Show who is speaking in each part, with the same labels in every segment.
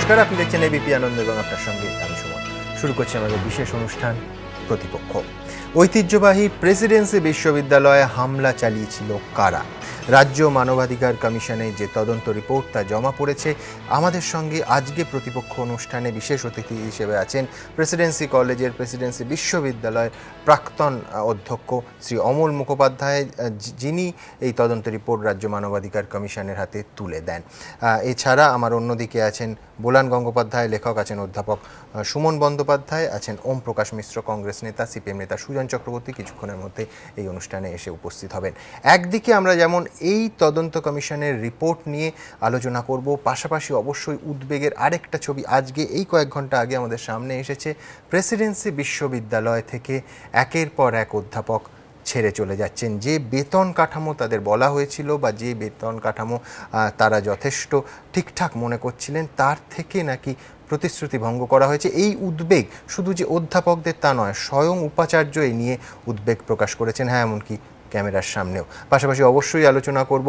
Speaker 1: নমস্কার, আপনি দেখছেন এবিপি আনন্দ এবং আপনার সঙ্গে আমি সুমন। শুরু করছি আমাদের বিশেষ অনুষ্ঠান প্রতিপক্ষ। ঐতিহ্যবাহী প্রেসিডেন্সি বিশ্ববিদ্যালয়ে হামলা চালিয়েছিল কারা? রাজ্য মানবাধিকার কমিশনে যে তদন্ত রিপোর্ট তা জমা পড়েছে। আমাদের সঙ্গে আজকে প্রতিপক্ষ অনুষ্ঠানে বিশেষ অতিথি হিসেবে আছেন প্রেসিডেন্সি কলেজের প্রেসিডেন্সি বিশ্ববিদ্যালয়ের প্রাক্তন অধ্যক্ষ শ্রী অমল মুখোপাধ্যায়, যিনি এই তদন্ত রিপোর্ট রাজ্য মানবাধিকার কমিশনের হাতে তুলে দেন। এছাড়া আমার অন্যদিকে আছেন বোলান গঙ্গোপাধ্যায়, লেখক, আছেন অধ্যাপক সুমন বন্দ্যোপাধ্যায়, আছেন ওম প্রকাশ মিশ্র, কংগ্রেস নেতা, সিপিএম নেতা সুজন চক্রবর্তী কিছুক্ষণের মধ্যে এই অনুষ্ঠানে এসে উপস্থিত হবেন। একদিকে আমরা যেমন এই তদন্ত কমিশনের রিপোর্ট নিয়ে আলোচনা করব, পাশাপাশি অবশ্যই উদ্বেগের আরেকটা ছবি আজকে এই কয়েক ঘন্টা আগে আমাদের সামনে এসেছে। প্রেসিডেন্সি বিশ্ববিদ্যালয় থেকে একের পর এক অধ্যাপক ছেড়ে চলে যাচ্ছেন। যে বেতন কাঠামো তাদের বলা হয়েছিল বা যে বেতন কাঠামো তারা যথেষ্ট ঠিকঠাক মনে করছিলেন, তার থেকে নাকি প্রতিশ্রুতি ভঙ্গ করা হয়েছে। এই উদ্বেগ শুধু যে অধ্যাপকদের তা নয়, স্বয়ং উপাচার্য এই নিয়ে উদ্বেগ প্রকাশ করেছেন, হ্যাঁ এমনকি ক্যামেরার সামনেও। পাশাপাশি অবশ্যই আলোচনা করব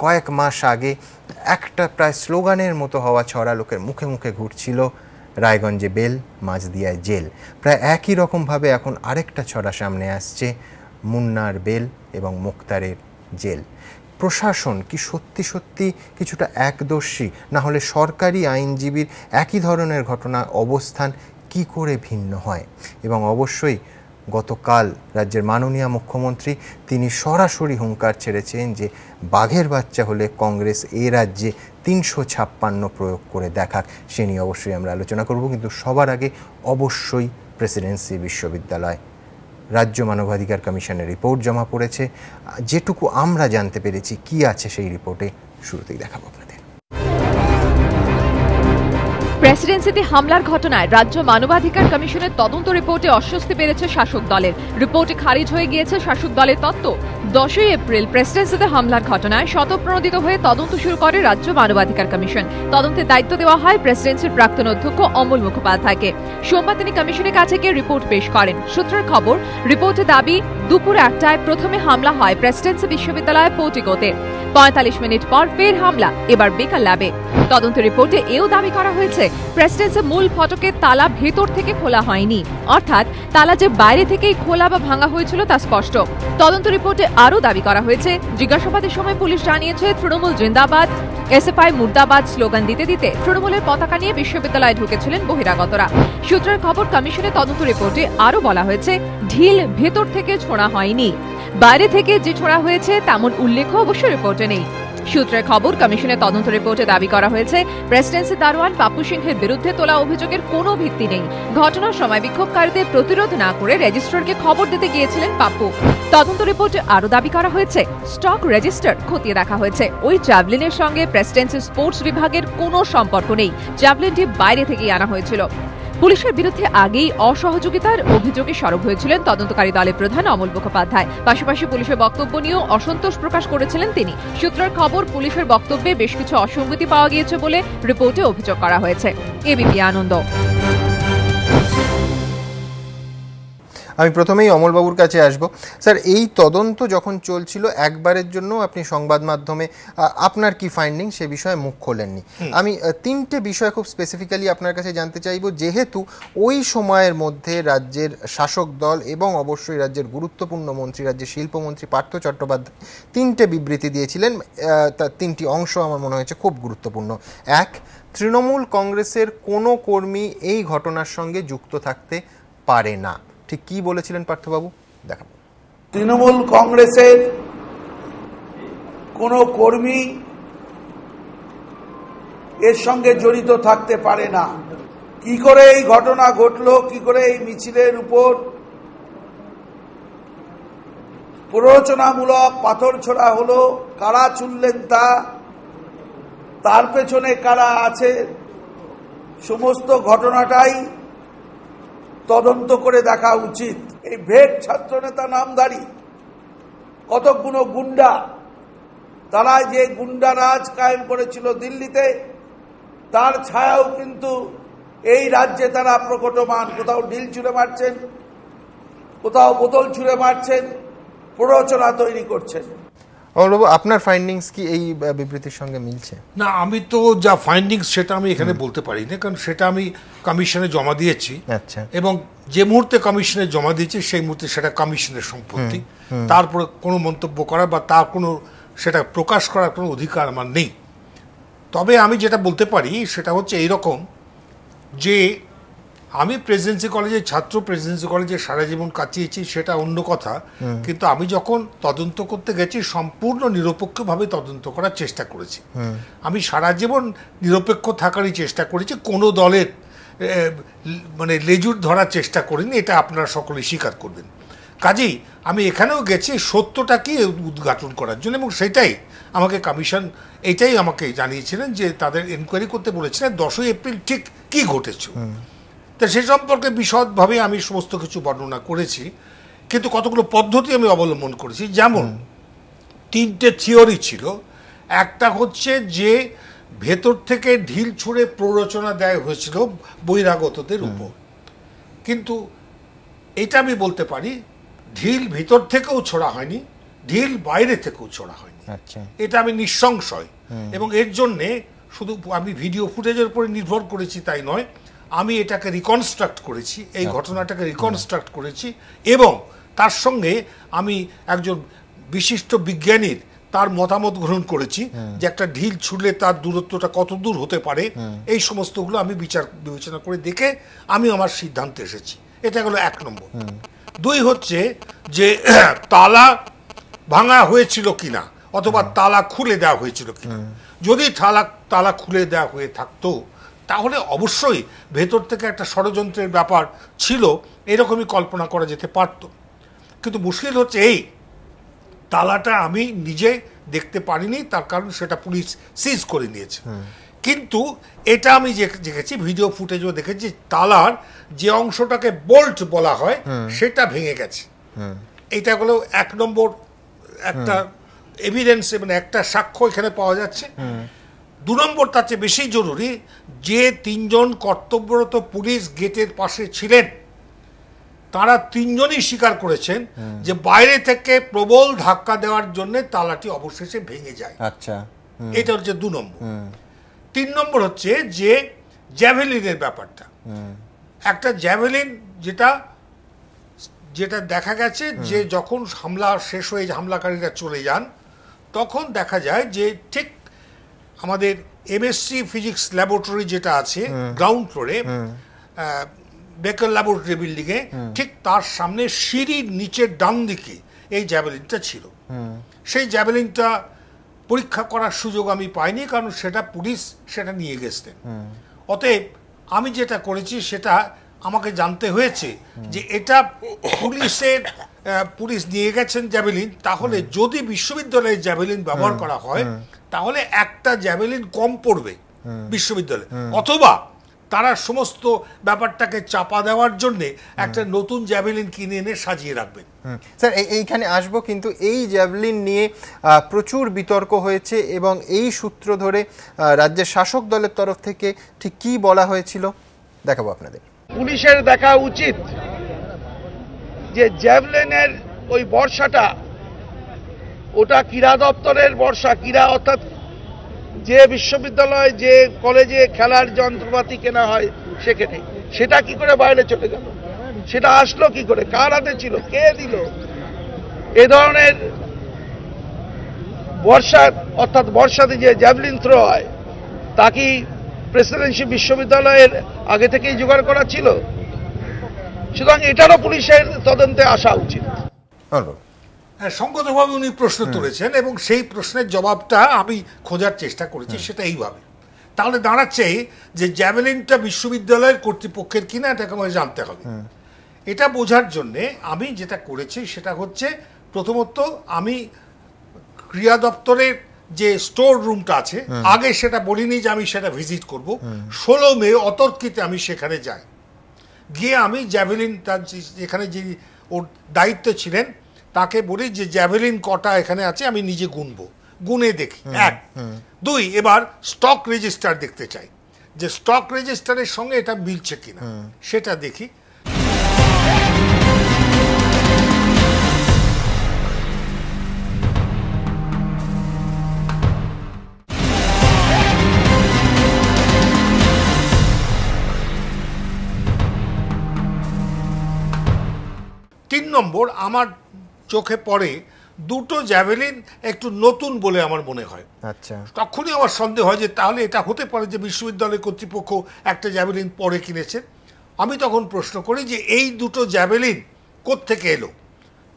Speaker 1: কয়েক মাস আগে একটা প্রায় স্লোগানের মতো হওয়া ছড়া লোকের মুখে মুখে ঘুরছিল, রায়গঞ্জে বেল, মাঝদিয়ায় জেল। প্রায় একই রকমভাবে এখন আরেকটা ছড়া সামনে আসছে, মুন্নার বেল এবং মুক্তারের জেল। প্রশাসন কি সত্যি সত্যি কিছুটা একদর্শী? না হলে সরকারি আইনজীবীর একই ধরনের ঘটনা অবস্থান কি করে ভিন্ন হয়? এবং অবশ্যই গতকাল রাজ্যের মাননীয় মুখ্যমন্ত্রী তিনি সরাসরি হুঙ্কার ছেড়েছেন যে বাঘের বাচ্চা হলে কংগ্রেস এ রাজ্যে ৩৫৬ প্রয়োগ করে দেখাক। সে নিয়ে অবশ্যই আমরা আলোচনা করব, কিন্তু সবার আগে অবশ্যই প্রেসিডেন্সি বিশ্ববিদ্যালয় রাজ্য মানবাধিকার কমিশনের রিপোর্ট জমা পড়েছে। যেটুকু আমরা জানতে পেরেছি কি আছে সেই রিপোর্টে শুরুতেই দেখাবো আপনাদের।
Speaker 2: প্রেসিডেন্সিতে হামলার ঘটনায় রাজ্য মানবাধিকার কমিশনের তদন্ত রিপোর্টে অস্বস্তি বেড়েছে শাসক দলের। রিপোর্টে খারিজ হয়ে গিয়েছে শাসক দলের তত্ত্ব। 10ই এপ্রিল প্রেসিডেন্সিতে হামলার ঘটনায় স্বতঃপ্রণোদিত হয়ে তদন্ত শুরু করে রাজ্য মানবাধিকার কমিশন। তদন্তের দায়িত্ব দেওয়া হয় প্রেসিডেন্সির প্রাক্তন অধ্যক্ষ অমল মুখোপাধ্যায়কে। সোমবার তিনি কমিশনের কাছে গিয়ে রিপোর্ট পেশ করেন। সূত্রের খবর, রিপোর্টে দাবি দুপুর 1টায় প্রথমে হামলা হয় প্রেসিডেন্সি বিশ্ববিদ্যালয়ের পোর্টিকোতে। 45 মিনিট পর ফের হামলা, এবার বেকার ল্যাবে। তদন্ত রিপোর্টে এও দাবি করা হয়েছে প্রেসিডেন্সির মূল ফটকের তালা ভেতর থেকে খোলা হয়নি, অর্থাৎ তালা যে বাইরে থেকেই খোলা বা ভাঙা হয়েছিল তা স্পষ্ট। তদন্ত রিপোর্টে আরও দাবি করা হয়েছে, জিজ্ঞাসাবাদের সময় পুলিশ জানিয়েছে তৃণমূল জিন্দাবাদ, এসএফআই মুর্দাবাদ স্লোগান দিতে দিতে তৃণমূলের পতাকা নিয়ে বিশ্ববিদ্যালয়ে ঢুকেছিলেন বহিরাগতরা। সূত্রের খবর, কমিশনের তদন্ত রিপোর্টে আরও বলা হয়েছে ঢিল ভেতর থেকে ছোঁড়া হয়নি, বাইরে থেকে যে ছোঁড়া হয়েছে তেমন উল্লেখ অবশ্য রিপোর্টে নেই। সূত্রের খবর, কমিশনের তদন্ত রিপোর্টে দাবি করা হয়েছে প্রেসিডেন্সি দারোয়ান পাপ্পু সিংহের বিরুদ্ধে তোলা অভিযোগের কোনো ভিত্তি নেই। ঘটনার সময় বিক্ষোভকারীদের প্রতিরোধ না করে রেজিস্ট্রারকে খবর দিতে গিয়েছিলেন পাপ্পু। তদন্ত রিপোর্টে আরও দাবি করা হয়েছে স্টক রেজিস্টার খতিয়ে দেখা হয়েছে। ওই জ্যাভলিনের সঙ্গে প্রেসিডেন্সি স্পোর্টস বিভাগের কোনো সম্পর্ক নেই, জ্যাভলিনটি বাইরে থেকেই আনা হয়েছিল। পুলিশের বিরুদ্ধে আগেই অসহযোগিতার অভিযোগে সরব হয়েছিলেন তদন্তকারী দলের প্রধান অমল মুখোপাধ্যায়। পাশাপাশি পুলিশের বক্তব্য নিয়েও অসন্তোষ প্রকাশ করেছিলেন তিনি। সূত্রের খবর, পুলিশের বক্তব্যে বেশ কিছু অসঙ্গতি পাওয়া গিয়েছে বলে রিপোর্টে অভিযোগ করা হয়েছে। এবিপি আনন্দ।
Speaker 1: আমি প্রথমেই অমলবাবুর কাছে আসব। স্যার, এই তদন্ত যখন চলছিল একবারের জন্য আপনি সংবাদ মাধ্যমে আপনার কি ফাইন্ডিং সে বিষয়ে মুখ খোলেননি। আমি তিনটে বিষয় খুব স্পেসিফিক্যালি আপনার কাছে জানতে চাইব, যেহেতু ওই সময়ের মধ্যে রাজ্যের শাসক দল এবং অবশ্যই রাজ্যের গুরুত্বপূর্ণ মন্ত্রী, রাজ্যের শিল্পমন্ত্রী পার্থ চট্টোপাধ্যায় তিনটে বিবৃতি দিয়েছিলেন। তার তিনটি অংশ আমার মনে হয়েছে খুব গুরুত্বপূর্ণ। এক, তৃণমূল কংগ্রেসের কোনো কর্মী এই ঘটনার সঙ্গে যুক্ত থাকতে পারে না। ঠিক কি বলেছিলেন পার্থবাবু? দেখাবো।
Speaker 3: তৃণমূল কংগ্রেসের কোনো কর্মী এর সঙ্গে জড়িত থাকতে পারে না। কি করে এই ঘটনা ঘটলো, কি করে এই মিছিলের উপর প্ররোচনামূলক পাথর ছোড়া হলো, কারা ছুড়লেন তার পেছনে কারা আছে, সমস্ত ঘটনাটাই তদন্ত করে দেখা উচিত। এই ভেট ছাত্রনেতা নামধারী কতগুলো গুন্ডা, তারা যে গুন্ডারাজ কায়েম করেছিল দিল্লিতে, তার ছায়াও কিন্তু এই রাজ্যে তারা প্রকটমান। কোথাও ঢিল ছুঁড়ে মারছেন, কোথাও বোতল ছুঁড়ে মারছেন, প্ররোচনা তৈরি করছেন।
Speaker 1: অমরবাবু, আপনার ফাইন্ডিংস কি এই বিবৃতির সঙ্গে মিলছে?
Speaker 4: না, আমি তো যা ফাইন্ডিংস সেটা আমি এখানে বলতে পারি না, কারণ সেটা আমি কমিশনে জমা দিয়েছি।
Speaker 1: আচ্ছা।
Speaker 4: এবং যে মুহূর্তে কমিশনে জমা দিয়েছি সেই মুহূর্তে সেটা কমিশনের সম্পত্তি, তারপরে কোনো মন্তব্য করা বা তার কোনো সেটা প্রকাশ করার কোনো অধিকার আমার নেই। তবে আমি যেটা বলতে পারি সেটা হচ্ছে এইরকম, যে আমি প্রেসিডেন্সি কলেজের ছাত্র, প্রেসিডেন্সি কলেজে সারা জীবন কাটিয়েছি সেটা অন্য কথা, কিন্তু আমি যখন তদন্ত করতে গেছি সম্পূর্ণ নিরপেক্ষভাবে তদন্ত করার চেষ্টা করেছি। আমি সারা জীবন নিরপেক্ষ থাকারই চেষ্টা করেছি, কোনো দলের মানে লেজুর ধরার চেষ্টা করিনি, এটা আপনারা সকলে স্বীকার করবেন। কাজেই আমি এখানেও গেছি সত্যটাকে উদ্ঘাটন করার জন্য, এবং সেটাই আমাকে কমিশন এটাই আমাকে জানিয়েছিলেন যে তাদের এনকোয়ারি করতে বলেছিলেন 10ই এপ্রিল ঠিক কী ঘটেছে। তা সে সম্পর্কে বিশদভাবে আমি সমস্ত কিছু বর্ণনা করেছি, কিন্তু কতগুলো পদ্ধতি আমি অবলম্বন করেছি। যেমন 3টে থিওরি ছিল। একটা হচ্ছে যে ভেতর থেকে ঢিল ছুঁড়ে প্ররোচনা দেওয়া হয়েছিল বহিরাগতদের উপর, কিন্তু এটা আমি বলতে পারি ঢিল ভিতর থেকেও ছোড়া হয়নি, ঢিল বাইরে থেকেও ছোড়া হয়নি।
Speaker 1: আচ্ছা।
Speaker 4: এটা আমি নিঃসংশয়, এবং এর জন্যে শুধু আমি ভিডিও ফুটেজের উপরে নির্ভর করেছি তাই নয়, আমি এটাকে রিকনস্ট্রাক্ট করেছি, এই ঘটনাটাকে রিকনস্ট্রাক্ট করেছি, এবং তার সঙ্গে আমি একজন বিশিষ্ট বিজ্ঞানীর তার মতামত গ্রহণ করেছি যে একটা ঢিল ছুড়লে তার দূরত্বটা কত দূর হতে পারে, এই সমস্তগুলো আমি বিবেচনা করে দেখে আমি আমার সিদ্ধান্তে এসেছি। এটা হলো 1 নম্বর। 2 হচ্ছে যে তালা ভাঙা হয়েছিল কিনা, অথবা তালা খুলে দেওয়া হয়েছিল কিনা। যদি তালা খুলে দেওয়া হয়ে থাকতো তাহলে অবশ্যই ভেতর থেকে একটা ষড়যন্ত্রের ব্যাপার ছিল, এরকমই কল্পনা করা যেতে পারত। কিন্তু মুশকিল হচ্ছে এই তালাটা আমি নিজে দেখতে পারিনি, তার কারণ সেটা পুলিশ সিজ করে নিয়েছে। কিন্তু এটা আমি দেখেছি, ভিডিও ফুটেজও দেখেছি, তালার যে অংশটাকে বোল্ট বলা হয় সেটা ভেঙে গেছে। এটা হলো 1 নম্বর একটা এভিডেন্স, এবং একটা সাক্ষ্য এখানে পাওয়া যাচ্ছে। 2 নম্বর, তার চেয়ে বেশি জরুরি, যে 3 জন কর্তব্যরত পুলিশ গেটের পাশে ছিলেন তারা 3 জনই স্বীকার করেছেন যে বাইরে থেকে প্রবল ধাক্কা দেওয়ার জন্য তালাটি অবশেষে ভেঙে যায়।
Speaker 1: আচ্ছা।
Speaker 4: এটা হচ্ছে 2 নম্বর। 3 নম্বর হচ্ছে যে জ্যাভেলিনের ব্যাপারটা। একটা জ্যাভেলিন যেটা দেখা গেছে যে যখন হামলা শেষ হয়ে হামলাকারীরা চলে যান, তখন দেখা যায় যে ঠিক আমাদের এমএসসি ফিজিক্স ল্যাবরেটরি যেটা আছে গ্রাউন্ড ফ্লোরে বেকার ল্যাবরেটরি বিল্ডিংয়ে, ঠিক তার সামনে সিঁড়ির নিচের ডান দিকে এই জ্যাভেলিনটা ছিল। সেই জ্যাভেলিনটা পরীক্ষা করার সুযোগ আমি পাইনি, কারণ সেটা পুলিশ সেটা নিয়ে গেছেন। অতএব আমি যেটা করেছি সেটা আমাকে জানতে হয়েছে যে এটা পুলিশ নিয়ে গেছেন জ্যাভেলিন, তাহলে যদি বিশ্ববিদ্যালয়ে জ্যাভেলিন ব্যবহার করা হয় তাহলে একটা জ্যাভেলিন কম পড়বে বিশ্ববিদ্যালয়ে, অথবা তারা সমস্ত ব্যাপারটাকে চাপা দেওয়ার জন্য একটা নতুন জ্যাভেলিন কিনে এনে সাজিয়ে রাখবেন।
Speaker 1: স্যার, এইখানে আসবো, কিন্তু এই জ্যাভেলিন নিয়ে প্রচুর বিতর্ক হয়েছে, এবং এই সূত্র ধরে রাজ্যের শাসক দলের তরফ থেকে ঠিক কি বলা হয়েছিল দেখাবো আপনাদের।
Speaker 3: পুলিশের দেখা উচিত যে জ্যাভলিনের ওই বর্ষাটা, ওটা ক্রীড়া দপ্তরের বর্ষা, ক্রীড়া অর্থাৎ যে বিশ্ববিদ্যালয় যে কলেজে খেলার যন্ত্রপাতি কেনা হয় সেখানে, সেটা কি করে বাইরে চলে গেল, সেটা আসলো কি করে, কার হাতে ছিল, কে দিল? এ ধরনের বর্ষা অর্থাৎ বর্ষাতে যে জ্যাভলিন থ্রো হয় তা কি প্রেসিডেন্সি বিশ্ববিদ্যালয়ের আগে থেকেই জোগাড় করা ছিল? সুতরাং এটারও পুলিশের তদন্তে আসা উচিত।
Speaker 4: সঙ্গতভাবে উনি প্রশ্ন তুলেছেন, এবং সেই প্রশ্নের জবাবটা আমি খোঁজার চেষ্টা করেছি। সেটা এইভাবে তাহলে দাঁড়াচ্ছে যে জ্যাভেলিনটা বিশ্ববিদ্যালয়ের কর্তৃপক্ষের কিনা এটাকে আমাকে জানতে হবে। এটা বোঝার জন্যে আমি যেটা করেছি সেটা হচ্ছে, প্রথমত আমি ক্রীড়া দপ্তরের যে স্টোর রুমটা আছে, আগে সেটা বলিনি যে আমি সেটা ভিজিট করব, 16 মে অতর্কিতে আমি সেখানে যাই, গিয়ে আমি জ্যাভেলিন তার যেখানে যে ওর দায়িত্ব ছিলেন তাকে বলি যে জ্যাভেলিন কটা এখানে আছে আমি নিজে গুনবো, গুনে দেখি 1, 2 এবার স্টক রেজিস্টার দেখতে চাই যে স্টক রেজিস্টারের সঙ্গে এটা মিলছে কিনা, সেটা দেখি। 3 নম্বর, আমার চোখে পড়ে দুটো জ্যাভেলিন একটু নতুন বলে আমার মনে হয়।
Speaker 1: আচ্ছা,
Speaker 4: তখনই আমার সন্দেহ হয় যে তাহলে এটা হতে পারে যে বিশ্ববিদ্যালয় কর্তৃপক্ষ একটা জ্যাভেলিন পরে কিনেছে। আমি তখন প্রশ্ন করি যে এই দুটো জ্যাভেলিন কোত্থেকে এলো।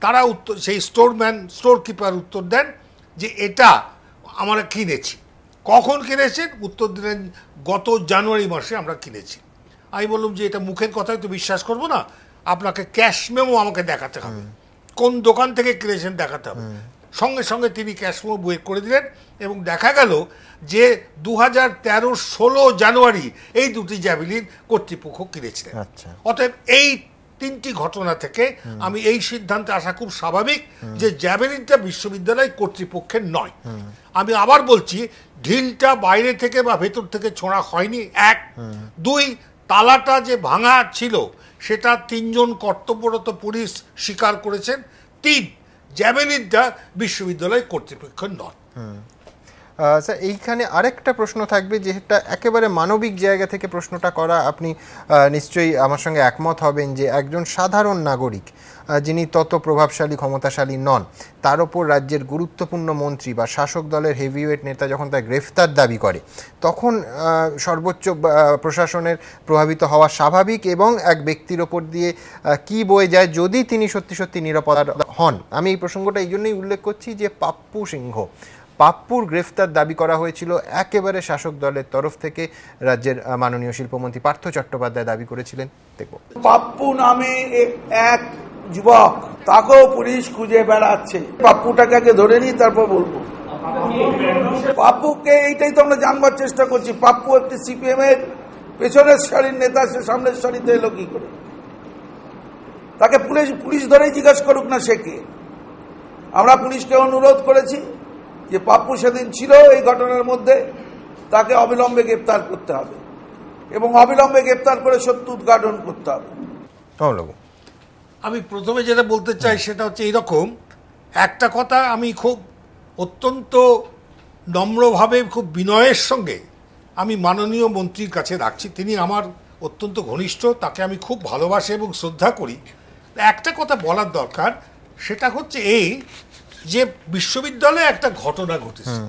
Speaker 4: তারা উত্তর, সেই স্টোর কিপার উত্তর দেন যে এটা আমরা কিনেছি। কখন কিনেছেন উত্তর দিলেন গত জানুয়ারি মাসে আমরা কিনেছি। আমি বললাম যে এটা মুখের কথাই তো বিশ্বাস করবো না, আপনাকে ক্যাশ মেমো আমাকে দেখাতে হবে, কোন দোকান থেকে কিনেছেন দেখাতে হবে। সঙ্গে সঙ্গে তিনি ক্যাশ মেমো বের করে দিলেন এবং দেখা গেল যে 2013-16 জানুয়ারি এই দুটি জ্যাভেলিন কর্তৃপক্ষ কিনেছিলেন।
Speaker 1: আচ্ছা,
Speaker 4: অতএব এই 3টি ঘটনা থেকে আমি এই সিদ্ধান্তে আসা খুব স্বাভাবিক যে জ্যাভেলিনটা বিশ্ববিদ্যালয় কর্তৃপক্ষের নয়। আমি আবার বলছি, ঢিলটা বাইরে থেকে বা ভেতর থেকে ছোঁড়া হয়নি, 1। 2, তালাটা যে ভাঙা ছিল সেটা 3 জন কর্তব্যরত পুলিশ স্বীকার করেছেন। 3, জ্যাভেলিনটা বিশ্ববিদ্যালয় কর্তৃপক্ষের নয়।
Speaker 1: স্যার এইখানে আরেকটা প্রশ্ন থাকবে, যেটা একেবারে মানবিক জায়গা থেকে প্রশ্নটা করা, আপনি নিশ্চয়ই আমার সঙ্গে একমত হবেন যে একজন সাধারণ নাগরিক যিনি তত প্রভাবশালী ক্ষমতাশালী নন, তার ওপর রাজ্যের গুরুত্বপূর্ণ মন্ত্রী বা শাসক দলের হেভিওয়েট নেতা যখন তার গ্রেফতার দাবি করে, তখন সর্বোচ্চ প্রশাসনের প্রভাবিত হওয়া স্বাভাবিক এবং এক ব্যক্তির ওপর দিয়ে কি বয়ে যায় যদি তিনি সত্যি সত্যি নিরাপদ হন। আমি এই প্রসঙ্গটা এই জন্যই উল্লেখ করছি যে পাপ্পুর গ্রেফতার দাবি করা হয়েছিল একেবারে শাসক দলের তরফ থেকে। রাজ্যের মাননীয় শিল্পমন্ত্রী পার্থ চট্টোপাধ্যায় দাবি করেছিলেন। দেখব,
Speaker 3: পাপ্পু নামে এক যুবক, তাকেও পুলিশ খুঁজে বেড়াচ্ছে। পাপ্পুটাকে আগে ধরে নিই, তারপর বলবো। পাপ্পুকে এইটাই তো আমরা জানবার চেষ্টা করছি। পাপ্পু একটি সিপিএম এর পেছনের সারির নেতা, সে সামনের সারিতে এলো কি করে? তাকে পুলিশ ধরেই জিজ্ঞাসা করুক না সে কে। আমরা পুলিশকে অনুরোধ করেছি যে পাপ্পু সেদিন ছিল এই ঘটনার মধ্যে, তাকে অবিলম্বে গ্রেপ্তার করতে হবে এবং অবিলম্বে গ্রেপ্তার করে সত্য উদ্ঘাটন করতে হবে।
Speaker 4: আমি প্রথমে যেটা বলতে চাই সেটা হচ্ছে এইরকম একটা কথা, আমি খুব অত্যন্ত নম্রভাবে, খুব বিনয়ের সঙ্গে আমি মাননীয় মন্ত্রীর কাছে রাখছি। তিনি আমার অত্যন্ত ঘনিষ্ঠ, তাকে আমি খুব ভালোবাসি এবং শ্রদ্ধা করি। একটা কথা বলার দরকার, সেটা হচ্ছে এই যে বিশ্ববিদ্যালয়ে একটা ঘটনা ঘটেছে,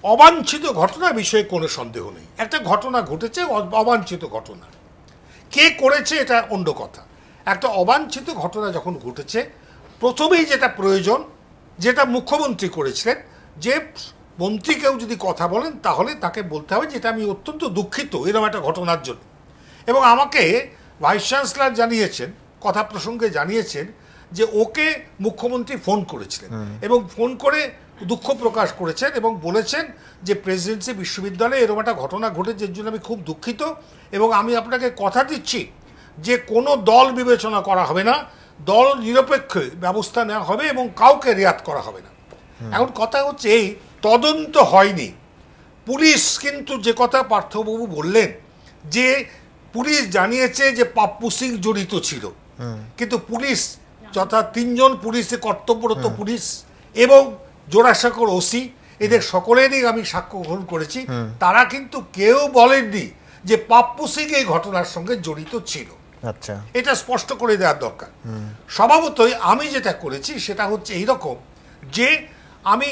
Speaker 4: অবাঞ্ছিত ঘটনা, বিষয়ে কোনো সন্দেহ নেই। একটা ঘটনা ঘটেছে, অবাঞ্ছিত ঘটনা, কে করেছে এটা অন্য কথা। একটা অবাঞ্ছিত ঘটনা যখন ঘটেছে, প্রথমেই যেটা প্রয়োজন, যেটা মুখ্যমন্ত্রী করেছিলেন, যে মন্ত্রী কেউ যদি কথা বলেন তাহলে তাকে বলতে হবে যে এটা আমি অত্যন্ত দুঃখিত এরকম একটা ঘটনার জন্য। এবং আমাকে ভাইস চ্যান্সেলর জানিয়েছেন, কথা প্রসঙ্গে জানিয়েছেন যে ওকে মুখ্যমন্ত্রী ফোন করেছিলেন এবং ফোন করে দুঃখ প্রকাশ করেছেন এবং বলেছেন যে প্রেসিডেন্সি বিশ্ববিদ্যালয়ে এরকম একটা ঘটনা ঘটেছে, এর জন্য আমি খুব দুঃখিত এবং আমি আপনাকে কথা দিচ্ছি যে কোনো দল বিবেচনা করা হবে না, দল নিরপেক্ষ ব্যবস্থা নেওয়া হবে এবং কাউকে রেয়াত করা হবে না। এখন কথা হচ্ছে এই, তদন্ত হয়নি। পুলিশ কিন্তু যে কথা পার্থবাবু বললেন যে পুলিশ জানিয়েছে যে পাপ্পু সিং জড়িত ছিল, কিন্তু পুলিশ যথা 3 জন পুলিশে কর্তব্যরত পুলিশ এবং জোড়াসাঁকোর ওসি, এদের সকলেরই আমি সাক্ষ্য গ্রহণ করেছি, তারা কিন্তু কেউ বলেননি যে পাপ্পু সিং এই ঘটনার সঙ্গে জড়িত ছিল।
Speaker 1: আচ্ছা,
Speaker 4: এটা স্পষ্ট করে দেওয়ার দরকার। স্বভাবতই আমি যেটা করেছি সেটা হচ্ছে এইরকম যে আমি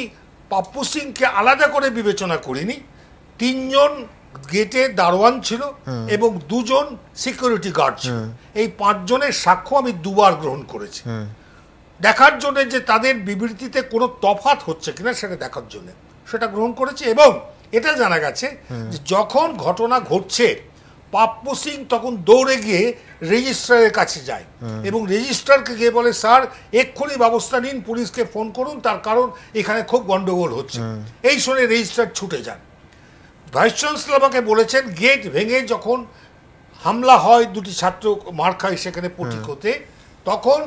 Speaker 4: পাপ্পু সিংকে আলাদা করে বিবেচনা করিনি। 3 জন গেটে দারোয়ান ছিল এবং 2 জন সিকিউরিটি গার্ড ছিল। এই 5 জনের সাক্ষ্য আমি 2 বার গ্রহণ করেছি, দেখার জন্য যে তাদের বিবৃতিতে কোনো তফাৎ হচ্ছে কিনা সেটা দেখার জন্য সেটা গ্রহণ করেছি। এবং এটা জানা গেছে যে যখন ঘটনা ঘটছে পাপ্পু সিং তখন দৌড়ে গিয়ে রেজিস্ট্রারের কাছে যায় এবং রেজিস্ট্রারকে গিয়ে বলে, স্যার এক্ষুনি ব্যবস্থা নিন, পুলিশকে ফোন করুন, তার কারণ এখানে খুব গন্ডগোল হচ্ছে। এই শুনে রেজিস্ট্রার ছুটে যান। ভাইস চ্যান্সেলর আমাকে বলেছেন গেট ভেঙে যখন হামলা হয়, 2টি ছাত্র মার খায় সেখানে পটিকোতে, তখন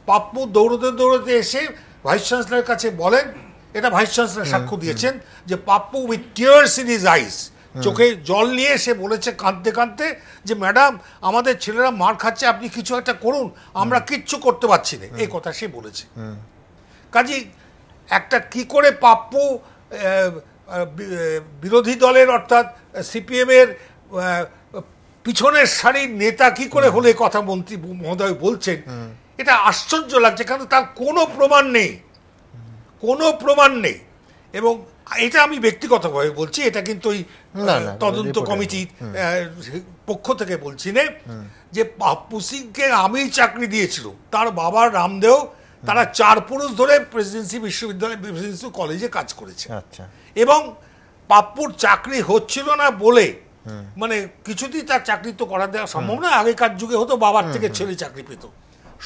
Speaker 4: পাপ্পু দৌড়তে এসে ভাইস চ্যান্সেলরের কাছে বলেন, এটা ভাইস চ্যান্সেলর সাক্ষ্য দিয়েছেন, যে Pappu with tears in his eyes, চোখে জল নিয়ে সে বলেছে কাঁদতে কাঁদতে যে ম্যাডাম আমাদের ছেলেরা মার খাচ্ছে, আপনি কিছু একটা করুন, আমরা কিচ্ছু করতে পারছি না, এই কথা সে বলেছে। কাজেই একটা কি করে পাপ্পু বিরোধী দলের অর্থাৎ সিপিএম এর পিছনের সারির নেতা কি করে হলে কথা মন্ত্রী মহোদয় বলছেন, এটা আশ্চর্য লাগছে, কারণ তার কোনো প্রমাণ নেই, কোনো প্রমাণ নেই। এবং এটা আমি ব্যক্তিগতভাবে বলছি, এটা কিন্তু ওই তদন্ত কমিটির পক্ষ থেকে বলছি না, যে পাপ্পু সিংকে আমি চাকরি দিয়েছিল, তার বাবা রামদেও, তারা 4 পুরুষ ধরে প্রেসিডেন্সি বিশ্ববিদ্যালয় প্রেসিডেন্সি কলেজে কাজ করেছে। এবং পাপ্পুর চাকরি হচ্ছিল না বলে, মানে কিছুতেই তার চাকরি তো করা দেওয়া সম্ভব না, আগেকার যুগে হতো বাবার থেকে ছেলে চাকরি পেত,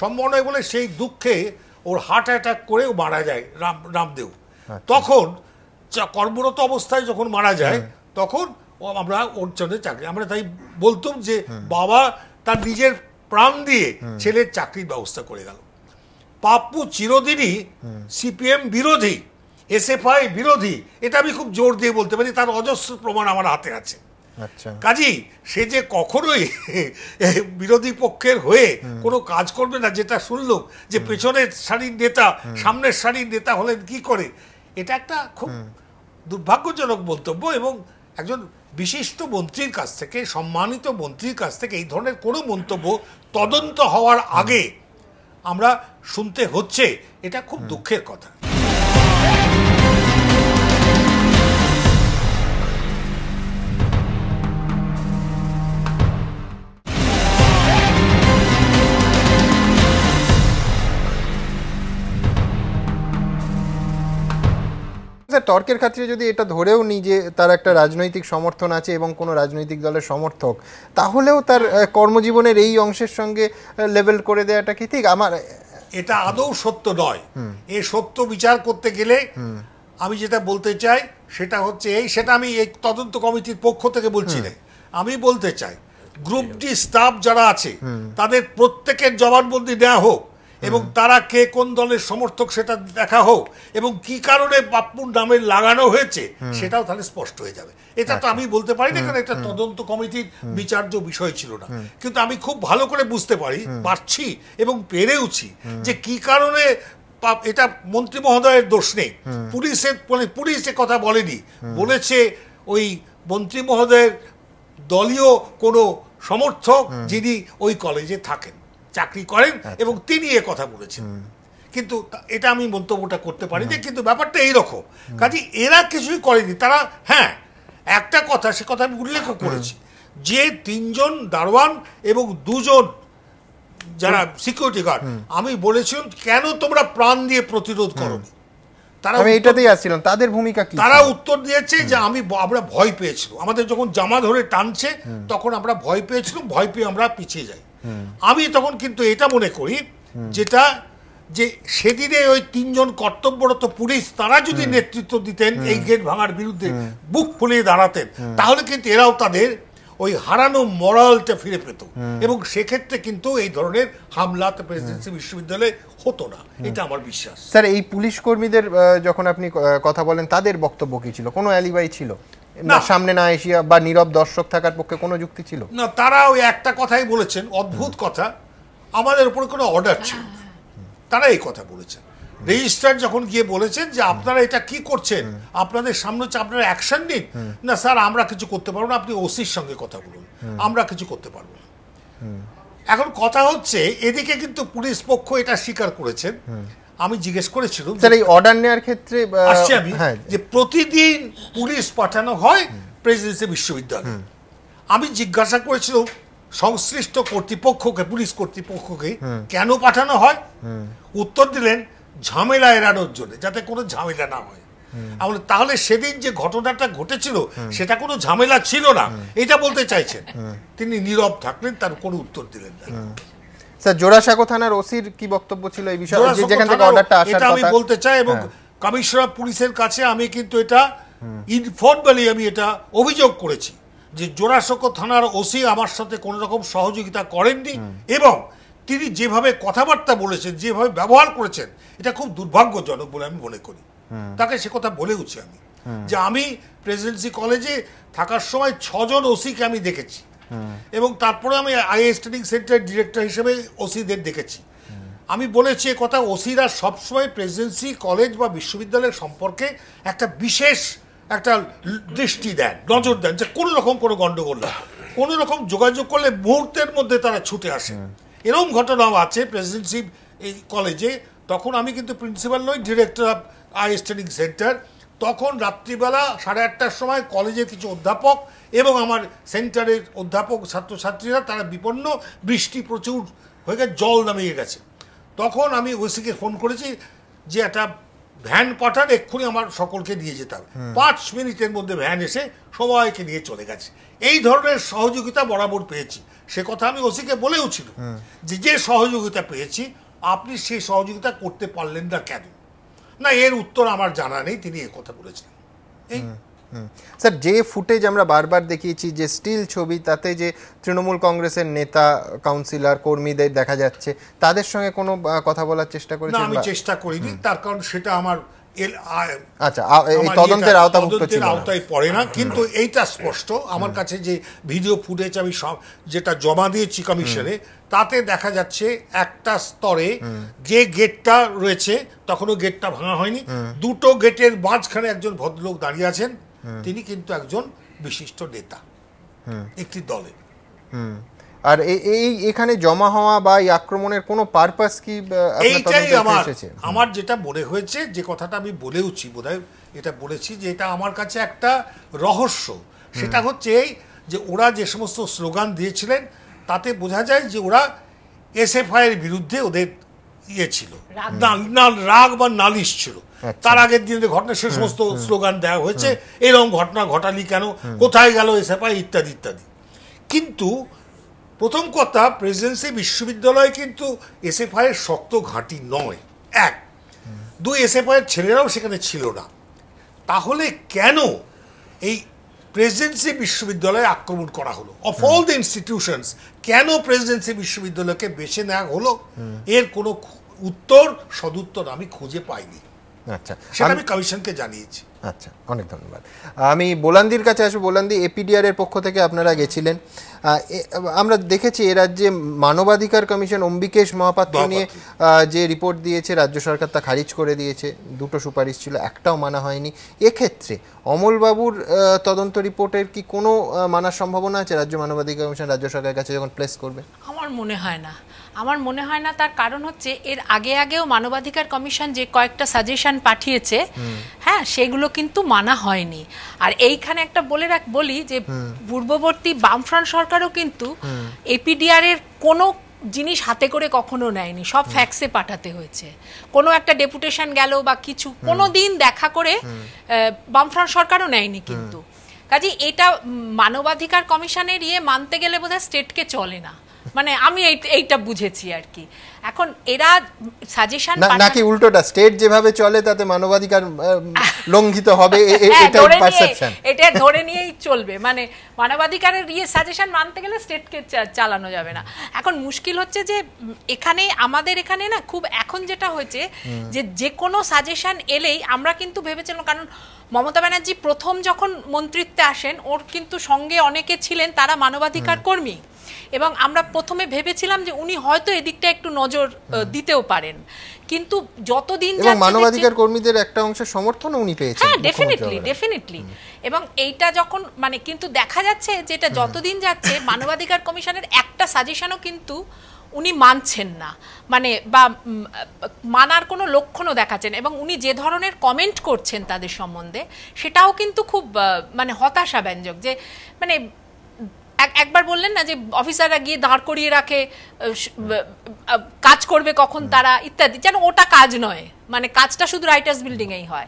Speaker 4: সম্ভব নয় বলে সেই দুঃখে ওর হার্ট অ্যাটাক করে মারা যায় রামদেও। তখন কর্মরত অবস্থায় যখন মারা যায়, তখন আমরা ওর জন্য চাকরি, আমরা তাই বলতাম যে বাবা তার নিজের প্রাণ দিয়ে ছেলের চাকরির ব্যবস্থা করে গেল। পাপ্পু চিরদিনই সিপিএম বিরোধী, এসএফআই বিরোধী, এটা আমি খুব জোর দিয়ে বলতে পারি, তার অজস্র প্রমাণ আমার হাতে আছে। কাজী সে যে কখনোই বিরোধী পক্ষের হয়ে কোনো কাজ করবে না, যেটা শুনলাম যে পেছনের সারির নেতা সামনের সারির নেতা হলেন কি করে, এটা একটা খুব দুর্ভাগ্যজনক মন্তব্য। এবং একজন বিশিষ্ট মন্ত্রীর কাছ থেকে, সম্মানিত মন্ত্রীর কাছ থেকে এই ধরনের কোনো মন্তব্য তদন্ত হওয়ার আগে আমরা শুনতে হচ্ছে, এটা খুব দুঃখের কথা।
Speaker 1: তর্কের ক্ষেত্রে যদি এটা ধরেও নিই যে তার একটা রাজনৈতিক সমর্থন আছে এবং কোনো রাজনৈতিক দলের সমর্থক, তাহলেও তার কর্মজীবনের এই অংশের সঙ্গে লেভেল করে দেওয়াটা কি ঠিক? আমার
Speaker 4: এটা আদৌ সত্য নয়। এই সত্য বিচার করতে গেলে আমি যেটা বলতে চাই সেটা হচ্ছে এই, সেটা আমি এই তদন্ত কমিটির পক্ষ থেকে বলছি না, আমি বলতে চাই গ্রুপ ডি স্টাফ যারা আছে তাদের প্রত্যেকের জবানবন্দি দেওয়া হোক, এবং তারা কে কোন দলের সমর্থক সেটা দেখা হোক, এবং কি কারণে পাপ্পুর নামে লাগানো হয়েছে সেটাও তাহলে স্পষ্ট হয়ে যাবে। এটা তো আমি বলতে পারি না, কারণ এটা তদন্ত কমিটির বিচার্য বিষয় ছিল না, কিন্তু আমি খুব ভালো করে বুঝতে পারছি এবং পেরেওছি যে কি কারণে। এটা মন্ত্রী মহোদয়ের দোষ নেই, পুলিশ এ কথা বলেনি, বলেছে ওই মন্ত্রী মহোদয়ের দলীয় কোনো সমর্থক যিনি ওই কলেজে থাকেন, চাকরি করেন, এবং তিনি এ কথা বলেছেন। কিন্তু এটা আমি মন্তব্যটা করতে পারি না, কিন্তু ব্যাপারটা এইরকম। কাজে এরা কিছুই করেনি, তারা হ্যাঁ একটা কথা, সে কথা আমি উল্লেখ করেছি যে 3 জন দারোয়ান এবং 2 জন যারা সিকিউরিটি গার্ড, আমি বলেছিলাম কেন তোমরা প্রাণ দিয়ে প্রতিরোধ করোনি, তারা
Speaker 1: এটাতেই আসছিলাম, তাদের ভূমিকা কি?
Speaker 4: তারা উত্তর দিয়েছে যে আমরা ভয় পেয়েছিলাম, আমাদের যখন জামা ধরে টানছে তখন আমরা ভয় পেয়েছিলাম, ভয় পেয়ে আমরা পিছিয়ে যাই। আমি তখন কিন্তু এটা মনে করি যেটা যে সেদিনে ওই 3 জন কর্তব্যরত পুলিশ তারা যদি নেতৃত্ব দিতেন এই গেট ভাঙার বিরুদ্ধে, বুক ফুলিয়ে দাঁড়াতেন, তাহলে কিন্তু এরাও তাদের ওই হারানো মরালটা ফিরে পেত, এবং সেক্ষেত্রে কিন্তু এই ধরনের হামলা প্রেসিডেন্সি বিশ্ববিদ্যালয়ে হতো না, এটা আমার বিশ্বাস।
Speaker 1: স্যার, এই পুলিশ কর্মীদের যখন আপনি কথা বলেন, তাদের বক্তব্য কি ছিল? কোনো অ্যালিবাই ছিল না, সামনে না এসিয়া বা নীরব দর্শক থাকার পক্ষে কোনো যুক্তি ছিল
Speaker 4: না? তারা ওই একটা কথাই বলেছেন, অদ্ভুত কথা, আমাদের উপরে কোনো অর্ডার ছিল, তারা এই কথা বলেছেন। রেজিস্ট্রার যখন গিয়ে বলেছেন যে আপনারা এটা কি করছেন, আপনাদের সামনে হচ্ছে, আপনারা অ্যাকশন নিন। না স্যার, আমরা কিছু করতে পারবো না, আপনি ওসির সঙ্গে কথা বলুন, আমরা কিছু করতে পারবো না। এখন কথা হচ্ছে এদিকে কিন্তু পুলিশ পক্ষ এটা স্বীকার করেছেন। আমি জিজ্ঞেস করেছিলাম
Speaker 1: স্যার এই অর্ডার নেওয়ার ক্ষেত্রে
Speaker 4: আসছি আমি, যে প্রতিদিন পুলিশ পাঠানো হয় প্রেসিডেন্সি বিশ্ববিদ্যালয়ে। আমি জিজ্ঞাসা করেছিলাম সংশ্লিষ্ট কর্তৃপক্ষকে, পুলিশ কর্তৃপক্ষকে, কেন পাঠানো হয়? উত্তর দিলেন ঝামেলা এড়ানোর জন্য, যাতে কোনো ঝামেলা না হয়। তাহলে সেদিন যে ঘটনাটা ঘটেছিল সেটা কোনো ঝামেলা ছিল না, এটা বলতে চাইছেন। তিনি নীরব থাকলেন, তার কোনো উত্তর দিলেন না।
Speaker 1: স্যার, জোড়াসাঁকো থানার ওসির কি বক্তব্য ছিল এই বিষয়ে, যেখান থেকে অর্ডারটা আসার কথা?
Speaker 4: এটা আমি বলতে চাই, এবং কমিশনার পুলিশের কাছে আমি কিন্তু এটা ইনফর্মালি আমি এটা অভিযোগ করেছি যে জোড়াসাঁকো থানার ওসি আমার সাথে কোনো রকম সহযোগিতা করেননি, এবং তিনি যেভাবে কথাবার্তা বলেছেন, যেভাবে ব্যবহার করেছেন, এটা খুব দুর্ভাগ্যজনক বলে আমি মনে করি। তাকে সে কথা বলেওছি আমি, যে আমি প্রেসিডেন্সি কলেজে থাকার সময় 6 জন ওসিকে আমি দেখেছি, এবং তারপরে আমি আইএস ট্রেনিং সেন্টার ডিরেক্টর হিসেবে ওসিদের দেখেছি। আমি বলেছি কথা, ওসিরা সবসময় প্রেসিডেন্সি কলেজ বা বিশ্ববিদ্যালয়ের সম্পর্কে একটা বিশেষ একটা দৃষ্টি দেন, নজর দেন, যে কোনো রকম কোনো গন্ডগোল না। কোনো রকম যোগাযোগ করলে মুহূর্তের মধ্যে তারা ছুটে আসে। এরকম ঘটনাও আছে প্রেসিডেন্সি এই কলেজে, তখন আমি কিন্তু প্রিন্সিপাল নই, director of is training centre. তখন রাত্রিবেলা 8:30টার সময় কলেজের কিছু অধ্যাপক এবং আমার সেন্টারের অধ্যাপক ছাত্রছাত্রীরা তারা বিপন্ন, বৃষ্টি প্রচুর হয়ে গেছে, জল নামিয়ে গেছে। তখন আমি ওসিকে ফোন করেছি যে একটা ভ্যান পাঠান, এক্ষুনি আমার সকলকে নিয়ে যেতে হবে। 5 মিনিটের মধ্যে ভ্যান এসে সবাইকে নিয়ে চলে গেছে। এই ধরনের সহযোগিতা বরাবর পেয়েছি, সে কথা আমি ওসিকে বলেও ছিল যে যে সহযোগিতা পেয়েছি আপনি সেই সহযোগিতা করতে পারলেন না কেন? না, এর উত্তর আমার জানা নেই, তিনি এ কথা বলেছেন।
Speaker 1: স্যার, যে ফুটেজ আমরা বারবার দেখিয়েছি, যে স্টিল ছবি, তাতে যে তৃণমূল কংগ্রেসের নেতা, কাউন্সিলর, কর্মীদের দেখা যাচ্ছে, তাদের সঙ্গে কোনো কথা বলার চেষ্টা করেছেন?
Speaker 4: না, আমি চেষ্টা করিনি, তার কারণ সেটা আমার
Speaker 1: তদন্তের
Speaker 4: আওতায় পড়ে না। কিন্তু এইটা স্পষ্ট, আমার কাছে যে ভিডিও ফুটেজ আমি যেটা জমা দিয়েছি কমিশনে, তাতে দেখা যাচ্ছে একটা স্তরে যে গেটটা রয়েছে তখনও গেটটা ভাঙা হয়নি, দুটো গেটের মাঝখানে একজন ভদ্রলোক দাঁড়িয়ে আছেন, তিনি কিন্তু একজন বিশিষ্ট নেতা একটি দলের।
Speaker 1: আর এই এখানে জমা হওয়া বা এই আক্রমণের কোনো পারপাস কি?
Speaker 4: এইটাই আমার যেটা মনে হয়েছে, যে কথাটা আমি বলেওছি, বোধহয় এটা বলেছি, যে এটা আমার কাছে একটা রহস্য। সেটা হচ্ছে এই যে ওরা যে সমস্ত স্লোগান দিয়েছিলেন তাতে বোঝা যায় যে ওরা এসএফআই এর বিরুদ্ধে ওদের ইয়ে ছিল, রাগ বা নালিশ ছিল। তার আগের দিনের ঘটনা সে সমস্ত স্লোগান দেওয়া হয়েছে, এরকম ঘটনা ঘটালি কেন, কোথায় গেল এসএফআই, ইত্যাদি ইত্যাদি। কিন্তু প্রথম কথা, প্রেসিডেন্সি বিশ্ববিদ্যালয় কিন্তু এসএফআই এর শক্ত ঘাঁটি নয়, 1। 2, এসএফআই এর ছেলেরাও সেখানে ছিল না। তাহলে কেন এই প্রেসিডেন্সি বিশ্ববিদ্যালয়ে আক্রমণ করা হলো? অফ অল দ্য ইনস্টিটিউশনস কেন প্রেসিডেন্সি বিশ্ববিদ্যালয়কে বেছে নেওয়া হলো? এর কোনো উত্তর, সদুত্তর আমি খুঁজে পাইনি।
Speaker 1: আচ্ছা,
Speaker 4: সেটা আমি কমিশনকে জানিয়েছি।
Speaker 1: আচ্ছা, অনেক ধন্যবাদ। আমি বোলান্দির কাছে আসবো। বোলান্দি, এপিডিআর এর পক্ষ থেকে আপনারা গেছিলেন, আমরা দেখেছি এ রাজ্যে মানবাধিকার কমিশন অম্বিকেশ মহাপাত্র নিয়ে যে রিপোর্ট দিয়েছে, রাজ্য সরকার তা খারিজ করে দিয়েছে। 2টো সুপারিশ ছিল, একটাও মানা হয়নি। এক্ষেত্রে অমলবাবুর তদন্ত রিপোর্টের কি কোনো মানার সম্ভাবনা আছে রাজ্য মানবাধিকার কমিশন রাজ্য সরকারের কাছে যখন প্লেস করবে?
Speaker 5: আমার মনে হয় না। তার কারণ হচ্ছে এর আগেও মানবাধিকার কমিশন যে কয়েকটা সাজেশন পাঠিয়েছে, হ্যাঁ, সেগুলো কিন্তু মানা হয়নি। আর এইখানে একটা বলি যে পূর্ববর্তী বামফ্রন্ট সরকারও কিন্তু এপিডিআর এর কোনো জিনিস হাতে করে কখনো নেয়নি, সব ফ্যাক্সে পাঠাতে হয়েছে। কোনো একটা ডেপুটেশন গেল বা কিছু, কোনো দিন দেখা করে বামফ্রন্ট সরকারও নেয়নি। কিন্তু কাজে এটা মানবাধিকার কমিশনের মানতে গেলে বোধহয় স্টেটকে চলে না, মানে আমি এইটা বুঝেছি আর কি। এখন এরা সাজেশন
Speaker 1: নাকি উল্টোটা, স্টেট যেভাবে চলে তাতে মানবাধিকার লঙ্ঘিত হবে,
Speaker 5: এটা ধরে নিয়েই চলবে। মানে মানবাধিকারের সাজেশন মানতে গেলে স্টেটকে চালানো যাবে না। এখন মুশকিল হচ্ছে যে এখানে আমাদের এখানে না খুব এখন যেটা হয়েছে যে কোনো সাজেশন এলেই আমরা কিন্তু ভেবেছিলাম, কারণ মমতা ব্যানার্জি প্রথম যখন মন্ত্রিত্বে আসেন ওর কিন্তু সঙ্গে অনেকে ছিলেন তারা মানবাধিকার কর্মী, এবং আমরা প্রথমে ভেবেছিলাম যে উনি হয়তো এদিকটা একটু নজর দিতেও পারেন। কিন্তু যতদিন যাচ্ছে
Speaker 1: মানবাধিকার কর্মীদের একটা অংশের সমর্থনও উনি পেয়েছেন,
Speaker 5: হ্যাঁ, ডেফিনেটলি। এবং এইটা যখন কিন্তু দেখা যাচ্ছে যেটা যতদিন যাচ্ছে মানবাধিকার কমিশনের একটা সাজেশনও কিন্তু উনি মানছেন না, মানে বা মানার কোনো লক্ষণও দেখাচ্ছেন, এবং উনি যে ধরনের কমেন্ট করছেন তাদের সম্বন্ধে সেটাও কিন্তু খুব মানে হতাশাব্যঞ্জক। যে মানে একবার বললেন না যে অফিসাররা গিয়ে দাঁড় করিয়ে রাখে, কাজ করবে কখন তারা, ইত্যাদি, যেন ওটা কাজ নয়, মানে কাজটা শুধু রাইটার্স বিল্ডিংয়েই হয়।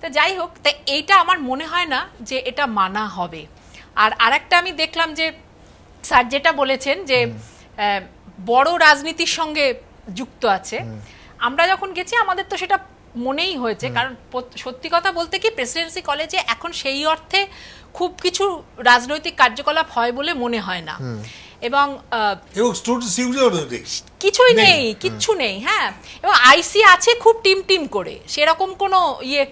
Speaker 5: তো যাই হোক, তাই এইটা আমার মনে হয় না যে এটা মানা হবে। আর আরেকটা আমি দেখলাম যে স্যার যেটা বলেছেন যে বড় রাজনীতির সঙ্গে যুক্ত আছে, আমরা যখন গেছি আমাদের তো সেটা মনেই হয়েছে, কারণ সত্যি কথা বলতে কি প্রেসিডেন্সি কলেজে এখন সেই অর্থে খুব কিছু রাজনৈতিক কার্যকলাপ হয় বলে মনে হয় না, এবং কিছুই নেই, কিচ্ছু নেই। হ্যাঁ, এবং আইসি আছে খুব টিম করে, সেরকম কোনো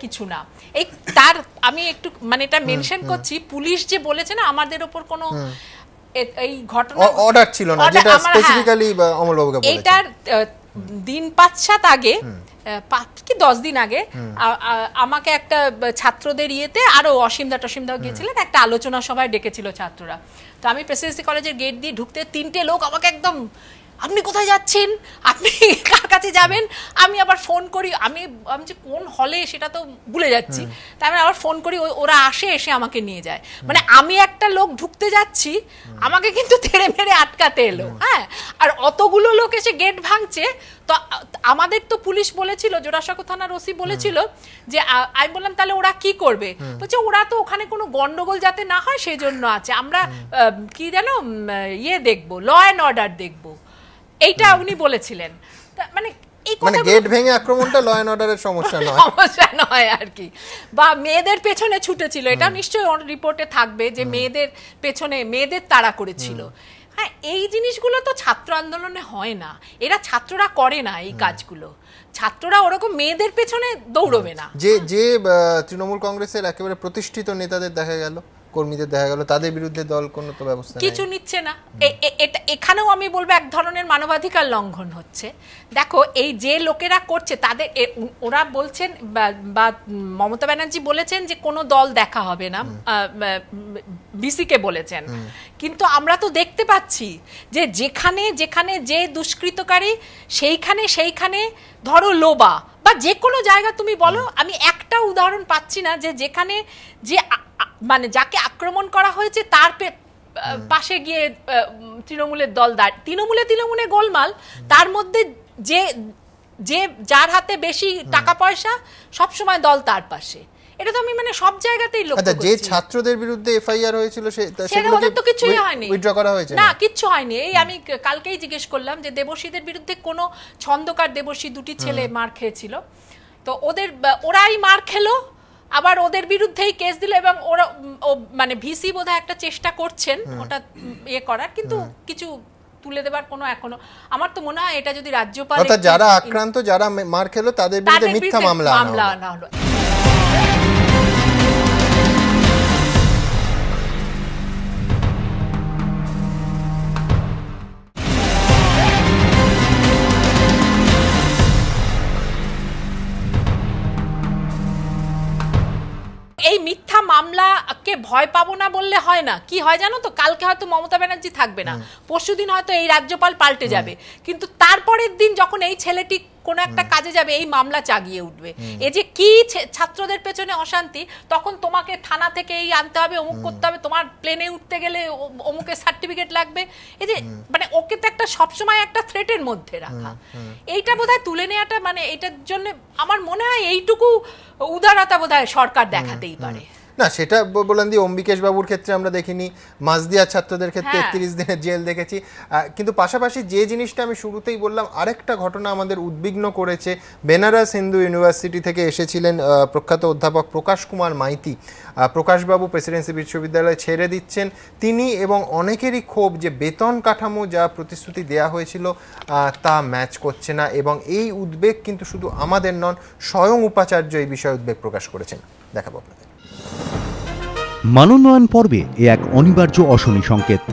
Speaker 5: কিছু না। এই তার আমি একটু মানে এটা মেনশন করছি, পুলিশ যে বলেছে না আমাদের ওপর কোনো এই ঘটনা
Speaker 1: অর্ডার ছিল না, যেটা স্পেসিফিক্যালি অমলবাবুকে বলেছে,
Speaker 5: এটার দিন 5-7 আগে, 5 কি 10 দিন আগে আমাকে একটা ছাত্রদের ইয়েতে, আরো অসীমদাও গিয়েছিলেন, একটা আলোচনা সভায় ডেকেছিল ছাত্ররা। তো আমি প্রেসিডেন্সি কলেজের গেট দিয়ে ঢুকতে 3টে লোক আমাকে একদম, আপনি কোথায় যাচ্ছেন, আপনি কার কাছে যাবেন, আমি আবার ফোন করি, আমি যে কোন হলে সেটা তো ভুলে যাচ্ছি, তাই আমি আবার ফোন করি, ওরা এসে আমাকে নিয়ে যায়। মানে আমি একটা লোক ঢুকতে যাচ্ছি, আমাকে কিন্তু তেড়ে মেরে আটকাতে এলো। হ্যাঁ, আর অতগুলো লোক এসে গেট ভাঙছে। তো আমাদের তো পুলিশ বলেছিল, জোড়াসাঁকো থানার ওসি বলেছিল যে, আমি বললাম তাহলে ওরা কি করবে, বলছে ওরা তো ওখানে কোনো গন্ডগোল যাতে না হয় সেই জন্য আছে, আমরা কি জানো দেখবো, ল অ্যান্ড অর্ডার দেখবো, এইটা উনি বলেছিলেন। মানে
Speaker 1: গেট ভেঙে আক্রমণটা ল অ্যান্ড অর্ডারের সমস্যা
Speaker 5: নয় আর কি। বা মেয়েদের পেছনে ছুটেছিল, এটা নিশ্চয়ই রিপোর্টে থাকবে যে মেয়েদের তাড়া করেছিল। হ্যাঁ, এই জিনিসগুলো তো ছাত্র আন্দোলনে হয় না, এরা ছাত্ররা করে না এই কাজগুলো, ছাত্ররা ওরকম মেয়েদের পেছনে দৌড়বে না।
Speaker 1: যে তৃণমূল কংগ্রেসের একেবারে প্রতিষ্ঠিত নেতাদের দেখা গেল, কর্মীদের দেখা গেল, তাদের বিরুদ্ধে দল কোনো তো ব্যবস্থা
Speaker 5: কিছু নিচ্ছে না। এখানেও আমি বলবো এক ধরনের মানবাধিকার লঙ্ঘন হচ্ছে। দেখো, এই যে লোকেরা করছে তাদের, ওরা বলছেন বা মমতা ব্যানার্জি বলেছেন যে কোনো দল দেখা হবে না, বিসিকে বলেছেন, কিন্তু আমরা তো দেখতে পাচ্ছি যে যেখানে যেখানে যে দুষ্কৃতকারী সেইখানে ধরো লোবা বা যে কোনো জায়গা তুমি বলো, আমি একটা উদাহরণ পাচ্ছি না যে যেখানে যে মানে যাকে আক্রমণ করা হয়েছে তার পাশে গিয়ে তৃণমূলের দল তৃণমূলে গোলমাল, তার মধ্যে যে যার হাতে বেশি টাকা পয়সা সব সময় দল তার পাশে। এটা তো আমি মানে সব জায়গাতেই লক্ষ্য করছি।
Speaker 1: যে ছাত্রদের বিরুদ্ধে এফআইআর হয়েছিল
Speaker 5: সেগুলো তো কিছুই হয়নি,
Speaker 1: উইথড্র করা হয়েছে
Speaker 5: না, কিচ্ছু হয়নি। এই আমি কালকেই জিজ্ঞেস করলাম যে দেবশীদের বিরুদ্ধে কোনো ছন্দকার দেবশী 2টি ছেলে মার খেয়েছিল, তো ওরাই মার খেলো, আবার ওদের বিরুদ্ধেই কেস দিল, এবং ওরা মানে ভিসি বোধহয় একটা চেষ্টা করছেন ওটা করার, কিন্তু কিছু তুলে দেবার কোনো এখনো, আমার তো মনে হয় এটা যদি রাজ্যপাল,
Speaker 1: অর্থাৎ যারা আক্রান্ত, যারা মার খেলো তাদের বিরুদ্ধে মিথ্যা মামলা আনা হলো।
Speaker 5: এই মিথ্যা মামলাকে ভয় পাবো না বললে হয় না। কি হয় জানো তো, কালকে হয়তো মমতা ব্যানার্জি থাকবে না, পরশুদিন হয়তো এই রাজ্যপাল পাল্টে যাবে, কিন্তু তারপরের দিন যখন এই ছেলেটি কোনো একটা কাজে যাবে এই মামলা চাগিয়ে উঠবে। এই যে কি ছাত্রদের পেছনে অশান্তি, তখন তোমাকে থানা থেকে এই আনতে হবে, অমুক করতে হবে, তোমার প্লেনে উঠতে গেলে অমুকের সার্টিফিকেট লাগবে। এই যে মানে ওকে তো একটা সবসময় একটা থ্রেটের মধ্যে রাখা, এইটা বোধহয় তুলে নেওয়াটা, মানে এটার জন্য আমার মনে হয় এইটুকু উদারতা বোধহয় সরকার দেখাতেই পারে
Speaker 1: না। সেটা বললাম দিয়ে অম্বিকেশ বাবুর ক্ষেত্রে আমরা দেখিনি, মাসদিয়া ছাত্রদের ক্ষেত্রে 31 দিনের জেল দেখেছি, কিন্তু পাশাপাশি যে জিনিসটা আমি শুরুতেই বললাম, আরেকটা ঘটনা আমাদের উদ্বিগ্ন করেছে। বেনারস হিন্দু ইউনিভার্সিটি থেকে এসেছিলেন প্রখ্যাত অধ্যাপক প্রকাশ কুমার মাইতি। প্রকাশবাবু প্রেসিডেন্সি বিশ্ববিদ্যালয় ছেড়ে দিচ্ছেন। তিনি এবং অনেকেরই ক্ষোভ যে বেতন কাঠামো যা প্রতিশ্রুতি দেওয়া হয়েছিল তা ম্যাচ করছে না, এবং এই উদ্বেগ কিন্তু শুধু আমাদের নন, স্বয়ং উপাচার্য এই বিষয়ে উদ্বেগ প্রকাশ করেছেন। দেখাবো আপনাদের।
Speaker 6: মানোন্নয়ন পর্বে এক অনিবার্য অশনি সংকেত।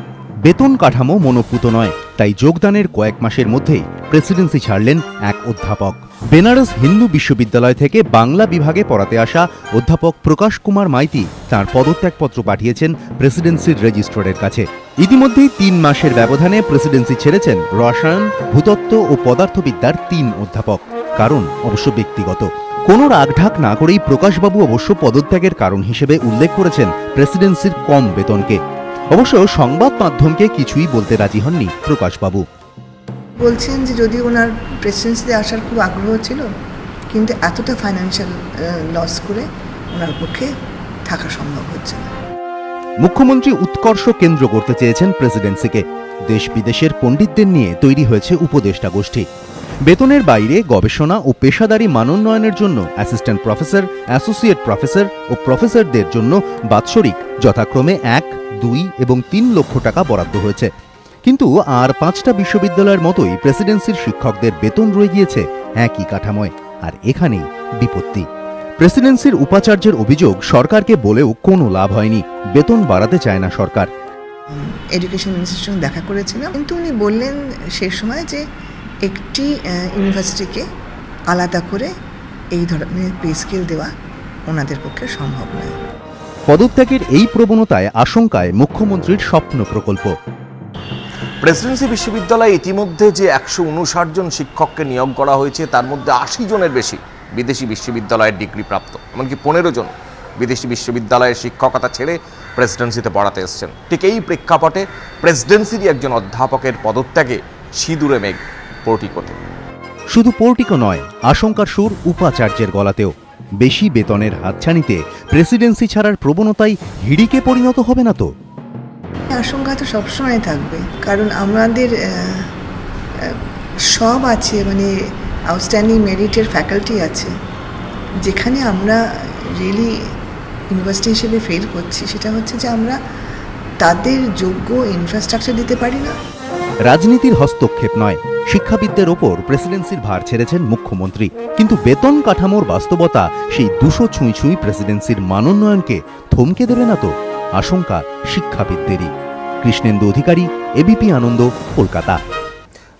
Speaker 6: বেতন কাঠামো মনোপুত নয়, তাই যোগদানের কয়েক মাসের মধ্যেই প্রেসিডেন্সি ছাড়লেন এক অধ্যাপক। বেনারস হিন্দু বিশ্ববিদ্যালয় থেকে বাংলা বিভাগে পড়াতে আসা অধ্যাপক প্রকাশ কুমার মাইতি তাঁর পদত্যাগপত্র পাঠিয়েছেন প্রেসিডেন্সির রেজিস্ট্রারের কাছে। ইতিমধ্যেই 3 মাসের ব্যবধানে প্রেসিডেন্সি ছেড়েছেন রসায়ন, ভূতত্ত্ব ও পদার্থবিদ্যার 3 অধ্যাপক। কারণ অবশ্য ব্যক্তিগত। কোনো রাগঢাক না করেই প্রকাশবাবু অবশ্য পদত্যাগের কারণ হিসেবে উল্লেখ করেছেন প্রেসিডেন্সির কম বেতনকে। অবশ্য সংবাদ মাধ্যমকে কিছুই বলতে রাজি হননি প্রকাশবাবু।
Speaker 7: বলছেন যে যদি ওনার প্রেসিডেন্সিতে আসার খুব আগ্রহ ছিল, কিন্তু এতটা ফাইন্যান্সিয়াল লস করে ওনার পক্ষে থাকা সম্ভব হচ্ছে না।
Speaker 6: মুখ্যমন্ত্রী উৎকর্ষ কেন্দ্র করতে চেয়েছেন প্রেসিডেন্সিকে। দেশ বিদেশের পণ্ডিতদের নিয়ে তৈরি হয়েছে উপদেষ্টা গোষ্ঠী। বেতনের বাইরে গবেষণা ও পেশাদারী মানোন্নয়নের জন্য অ্যাসিস্ট্যান্ট প্রফেসর, অ্যাসোসিয়েট প্রফেসর ও প্রফেসরদের জন্য বাৎসরিক যথাক্রমে 1, 2 এবং 3 লক্ষ টাকা বরাদ্দ হয়েছে। কিন্তু আর 5টা বিশ্ববিদ্যালয়ের মতোই প্রেসিডেন্সির শিক্ষকদের বেতন রয়ে গিয়েছে একই কাঠামোয়। আর এখানেই বিপত্তি। প্রেসিডেন্সির উপাচার্যের অভিযোগ, সরকারকে বলেও কোনো লাভ হয়নি, বেতন বাড়াতে চায় না সরকার।
Speaker 7: এডুকেশন মিনিস্টারের সঙ্গে দেখা করেছিলাম, কিন্তু উনি বললেন সেই সময় যে একটি ইউনিভার্সিটিকে আলাদা করে এই ধরনের পে স্কেল দেওয়া ওনাদের পক্ষে সম্ভব নয়।
Speaker 6: পদত্যাগের এই প্রবণতায় আশঙ্কায় মুখ্যমন্ত্রীর স্বপ্ন প্রকল্প।
Speaker 8: প্রেসিডেন্সি বিশ্ববিদ্যালয়ে ইতিমধ্যে যে 159 জন শিক্ষককে নিয়োগ করা হয়েছে তার মধ্যে 80 জনের বেশি বিদেশি বিশ্ববিদ্যালয়ের ডিগ্রি প্রাপ্ত, এমনকি 15 জন বিদেশি বিশ্ববিদ্যালয়ের শিক্ষকতা ছেড়ে প্রেসিডেন্সিতে পড়াতে এসছেন। ঠিক এই প্রেক্ষাপটে প্রেসিডেন্সিরই একজন অধ্যাপকের পদত্যাগে সিঁদুরে মেঘ পোর্টিকোতে।
Speaker 6: শুধু পোর্টিকো নয়, আশঙ্কার সুর উপাচার্যের গলাতেও। বেশি বেতনের হাতছানিতে প্রেসিডেন্সি ছাড়ার প্রবণতাই হিড়িকে পরিণত হবে না তো?
Speaker 7: আশঙ্কা তো সবসময় থাকবে, কারণ আমাদের সব আছে, মানে আউটস্ট্যান্ডিং মেরিটের ফ্যাকাল্টি আছে। যেখানে আমরা রিয়েলি ইউনিভার্সিটি হিসেবে ফেল করছি সেটা হচ্ছে যে আমরা তাদের যোগ্য ইনফ্রাস্ট্রাকচার দিতে পারি না।
Speaker 6: রাজনীতির হস্তক্ষেপ নয়, শিক্ষাবিদদের ওপর প্রেসিডেন্সির ভার ছেড়েছেন মুখ্যমন্ত্রী, কিন্তু বেতন কাঠামোর বাস্তবতা সেই 200 ছুঁই প্রেসিডেন্সির মানোন্নয়নকে থমকে দেবে না তো? আশঙ্কা শিক্ষাবিদদেরই। কৃষ্ণেন্দু অধিকারী, এবিপি আনন্দ, কলকাতা।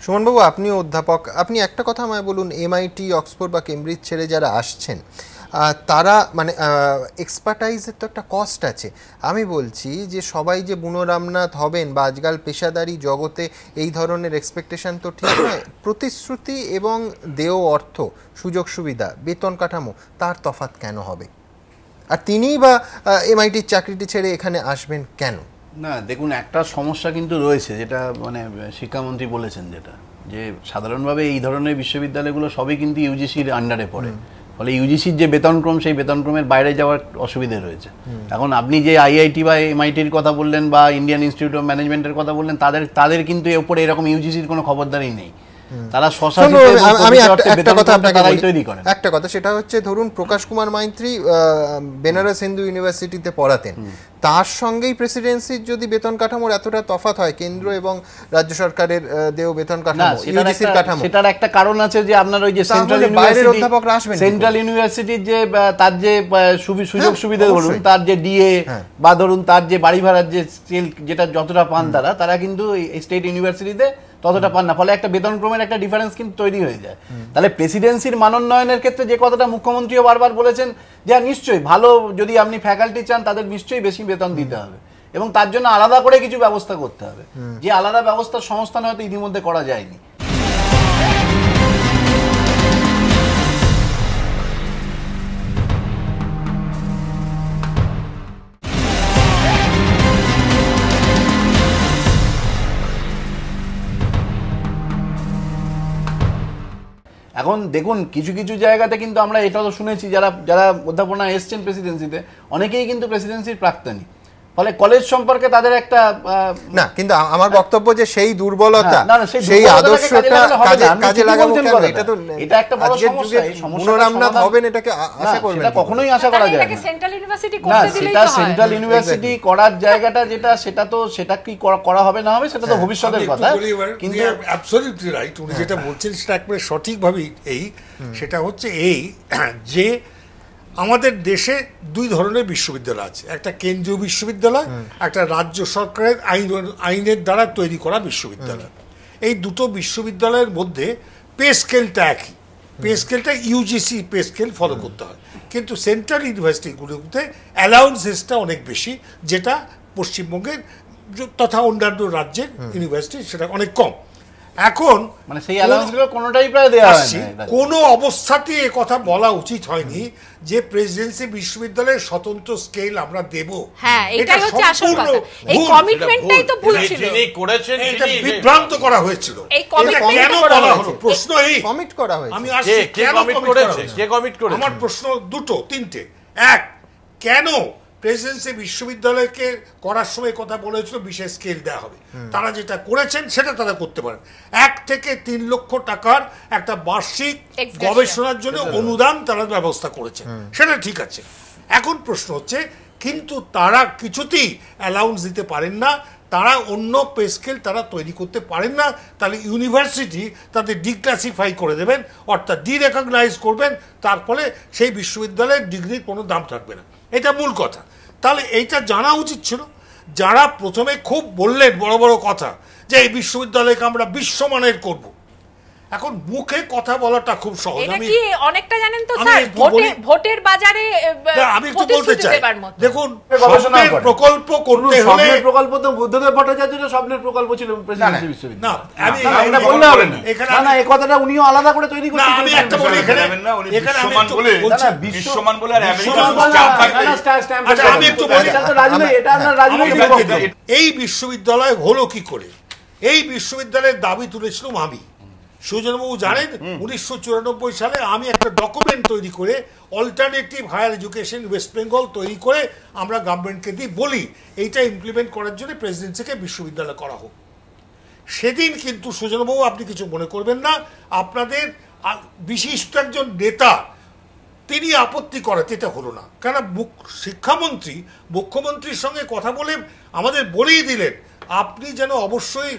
Speaker 1: সুমনবাবু, আপনি অধ্যাপক, আপনি একটা কথা আমায় বলুন, এমআইটি, অক্সফোর্ড বা কেমব্রিজ ছেড়ে যারা আসছেন তারা মানে এক্সপার্টাইজের তো একটা কস্ট আছে। আমি বলছি যে সবাই যে বুনো রামনাথ হবেন বা আজকাল পেশাদারি জগতে এই ধরনের এক্সপেকটেশন তো ঠিক নয়। প্রতিশ্রুতি এবং দেয় অর্থ, সুযোগ সুবিধা, বেতন কাঠামো, তার তফাৎ কেন হবে? আর তিনিই বা এমআইটির চাকরিটি ছেড়ে এখানে আসবেন কেন?
Speaker 9: না দেখুন, একটা সমস্যা কিন্তু রয়েছে, যেটা মানে শিক্ষামন্ত্রী বলেছেন, যেটা যে সাধারণভাবে এই ধরনের বিশ্ববিদ্যালয়গুলো সবই কিন্তু ইউজিসির আন্ডারে পড়ে, ফলে ইউজিসির যে বেতনক্রম সেই বেতনক্রমের বাইরে যাওয়ার অসুবিধা রয়েছে। এখন আপনি যে আইআইটি বা এমআইটির কথা বললেন বা ইন্ডিয়ান ইনস্টিটিউট অফ ম্যানেজমেন্টের কথা বললেন, তাদের কিন্তু এর উপরে এরকম ইউজিসির কোনো খবরদারি নেই। তারা
Speaker 1: একটা কথা, সেটা হচ্ছে ধরুন প্রকাশ কুমার মাইত্রী বেনারস হিন্দু ইউনিভার্সিটিতে পড়াতেন, তার সঙ্গেই প্রেসিডেন্সির যদি বেতন কাঠামোর এতটা তফাৎ হয়, কেন্দ্র এবং রাজ্য সরকারের দেয় বেতন কাঠামো, ইউজিসির কাঠামো,
Speaker 9: সেটার একটা কারণ আছে যে আপনার ওই যে সেন্ট্রাল ইউনিভার্সিটির যে তার যে সুযোগ সুবিধা, ধরুন তার যে ডিএ বা ধরুন তার যে বাড়ি ভাড়ার যে স্কেল, যেটা যতটা পান তারা কিন্তু স্টেট ইউনিভার্সিটিতে ততটা পান না, ফলে একটা বেতনক্রমের একটা ডিফারেন্স কিন্তু তৈরি হয়ে যায়। তাহলে প্রেসিডেন্সির মানোন্নয়নের ক্ষেত্রে যে কথাটা মুখ্যমন্ত্রীও বারবার বলেছেন যে নিশ্চয়ই ভালো, যদি আপনি ফ্যাকাল্টি চান তাদের নিশ্চয়ই বেশি বেতন দিতে হবে এবং তার জন্য আলাদা করে কিছু ব্যবস্থা করতে হবে, যে আলাদা ব্যবস্থার সংস্থান হয়তো ইতিমধ্যে করা যায়নি। এখন দেখুন, কিছু কিছু জায়গাতে কিন্তু আমরা এটাও তো শুনেছি, যারা অধ্যাপনা এসছেন প্রেসিডেন্সিতে, অনেকেই কিন্তু প্রেসিডেন্সির প্রাক্তনী, ফলে কলেজ সম্পর্কে তাদের একটা না,
Speaker 1: কিন্তু আমার বক্তব্য যে সেই দুর্বলতা, সেই আদর্শটা কাজে লাগাবো কেন? এটা তো
Speaker 9: এটা একটা বড় সমস্যা। এই
Speaker 1: সমস্যাটা হবেন, এটাকে আশা করবেন না,
Speaker 9: কখনোই আশা করা যায় না।
Speaker 5: সেন্ট্রাল ইউনিভার্সিটি
Speaker 9: করতে দিলেই তো হয়। সেন্ট্রাল ইউনিভার্সিটি করার জায়গাটা যেটা, সেটা কি করা হবে না হবে সেটা তো ভবিষ্যতের কথা,
Speaker 4: কিন্তু অ্যাবসলিউটলি রাইট, উনি যেটা বলছেন সেটা একবারে সঠিকভাবেই সেটা হচ্ছে এই যে আমাদের দেশে দুই ধরনের বিশ্ববিদ্যালয় আছে, একটা কেন্দ্রীয় বিশ্ববিদ্যালয়, একটা রাজ্য সরকারের আইনের দ্বারা তৈরি করা বিশ্ববিদ্যালয়। এই দুটো বিশ্ববিদ্যালয়ের মধ্যে পে স্কেলটা একই, পে স্কেলটা ইউজিসি পে স্কেল ফলো করতে হয়, কিন্তু সেন্ট্রাল ইউনিভার্সিটিগুলোতে অ্যালাউন্সেসটা অনেক বেশি, যেটা পশ্চিমবঙ্গের তথা অন্যান্য রাজ্যের ইউনিভার্সিটি সেটা অনেক কম। এখন
Speaker 9: মানে সেই অ্যালাউন্সগুলো কোনোটাই প্রায় দেওয়া হয়নি।
Speaker 4: কোনো অবস্থাতেই এ কথা বলা উচিত হয়নি যে প্রেসিডেন্সি বিশ্ববিদ্যালয়ের স্বতন্ত্র স্কেল আমরা দেব।
Speaker 5: হ্যাঁ, এটাই হচ্ছে আসল কথা। এই কমিটমেন্টটাই তো ভুল ছিল,
Speaker 4: যিনি করেছেন এটা বিভ্রান্ত করা হয়েছিল।
Speaker 5: এই কমিটমেন্ট
Speaker 4: কেন বলা হলো? প্রশ্ন এই
Speaker 1: কমিট করা হয়েছে,
Speaker 4: আমি আসছি কেন কমিট করেছে, কে কমিট করেছে? আমার প্রশ্ন দুটো তিনটে। এক, কেন প্রেসিডেন্সি বিশ্ববিদ্যালয়কে করার সময় কথা বলেছিল বিশেষ স্কেল দেওয়া হবে, তারা যেটা করেছেন সেটা তারা করতে পারেন। 1 থেকে 3 লক্ষ টাকার একটা বার্ষিক গবেষণার জন্য অনুদান তারা ব্যবস্থা করেছেন, সেটা ঠিক আছে। এখন প্রশ্ন হচ্ছে, কিন্তু তারা কিছুতেই অ্যালাউন্স দিতে পারেন না, তারা অন্য পে স্কেল তারা তৈরি করতে পারেন না, তাহলে ইউনিভার্সিটি তাদের ডিক্লাসিফাই করে দেবেন, অর্থাৎ ডিরেকগনাইজ করবেন, তার ফলে সেই বিশ্ববিদ্যালয়ের ডিগ্রির কোনো দাম থাকবে না। এটা মূল কথা। তাহলে এইটা জানা উচিত ছিল। যারা প্রথমে খুব বললেন বড় বড় কথা যে এই বিশ্ববিদ্যালয়কে আমরা বিশ্বমানের করব, এখন মুখে কথা বলাটা খুব সহজ।
Speaker 5: এটা কি অনেকটা জানেন তো স্যার, ভোটের বাজারে
Speaker 4: আমি একটু বলতে চাই, দেখুন
Speaker 9: গবেষণার
Speaker 4: প্রকল্প করতে হলে
Speaker 9: প্রকল্প তো বুদ্ধদেব ভট্টাচার্যের স্বপ্নের প্রকল্প ছিল প্রেসিডেন্সি বিশ্ববিদ্যালয়।
Speaker 4: না আমি
Speaker 9: এটা বললে হবে না, না এই কথাটা উনিও আলাদা করে তৈরি করতে।
Speaker 4: আমি একটা বলি এখানে
Speaker 10: বিশ্বমান বলে বিশ্বমান বলে আর আমেরিকান
Speaker 4: আচ্ছা আমি একটু বলি,
Speaker 9: এটা তো রাজনীতি, এটা আপনার রাজনীতি।
Speaker 4: এই বিশ্ববিদ্যালয় হলো কি করে? এই বিশ্ববিদ্যালয়ের দাবি তুলেছিলাম আমি, সুজনবাবু জানেন 1994 সালে আমি একটা ডকুমেন্ট তৈরি করে alternative higher education West Bengal তৈরি করে আমরা গভর্নমেন্টকে দিয়ে বলি এইটা ইমপ্লিমেন্ট করার জন্য প্রেসিডেন্সিকে বিশ্ববিদ্যালয় করা হোক। সেদিন কিন্তু সুজনবাবু আপনি কিছু মনে করবেন না, আপনাদের বিশিষ্ট একজন নেতা তিনি আপত্তি করাতে এটা হলো না, কারণ শিক্ষামন্ত্রী মুখ্যমন্ত্রীর সঙ্গে কথা বলে আমাদের বলেই দিলেন আপনি যেন অবশ্যই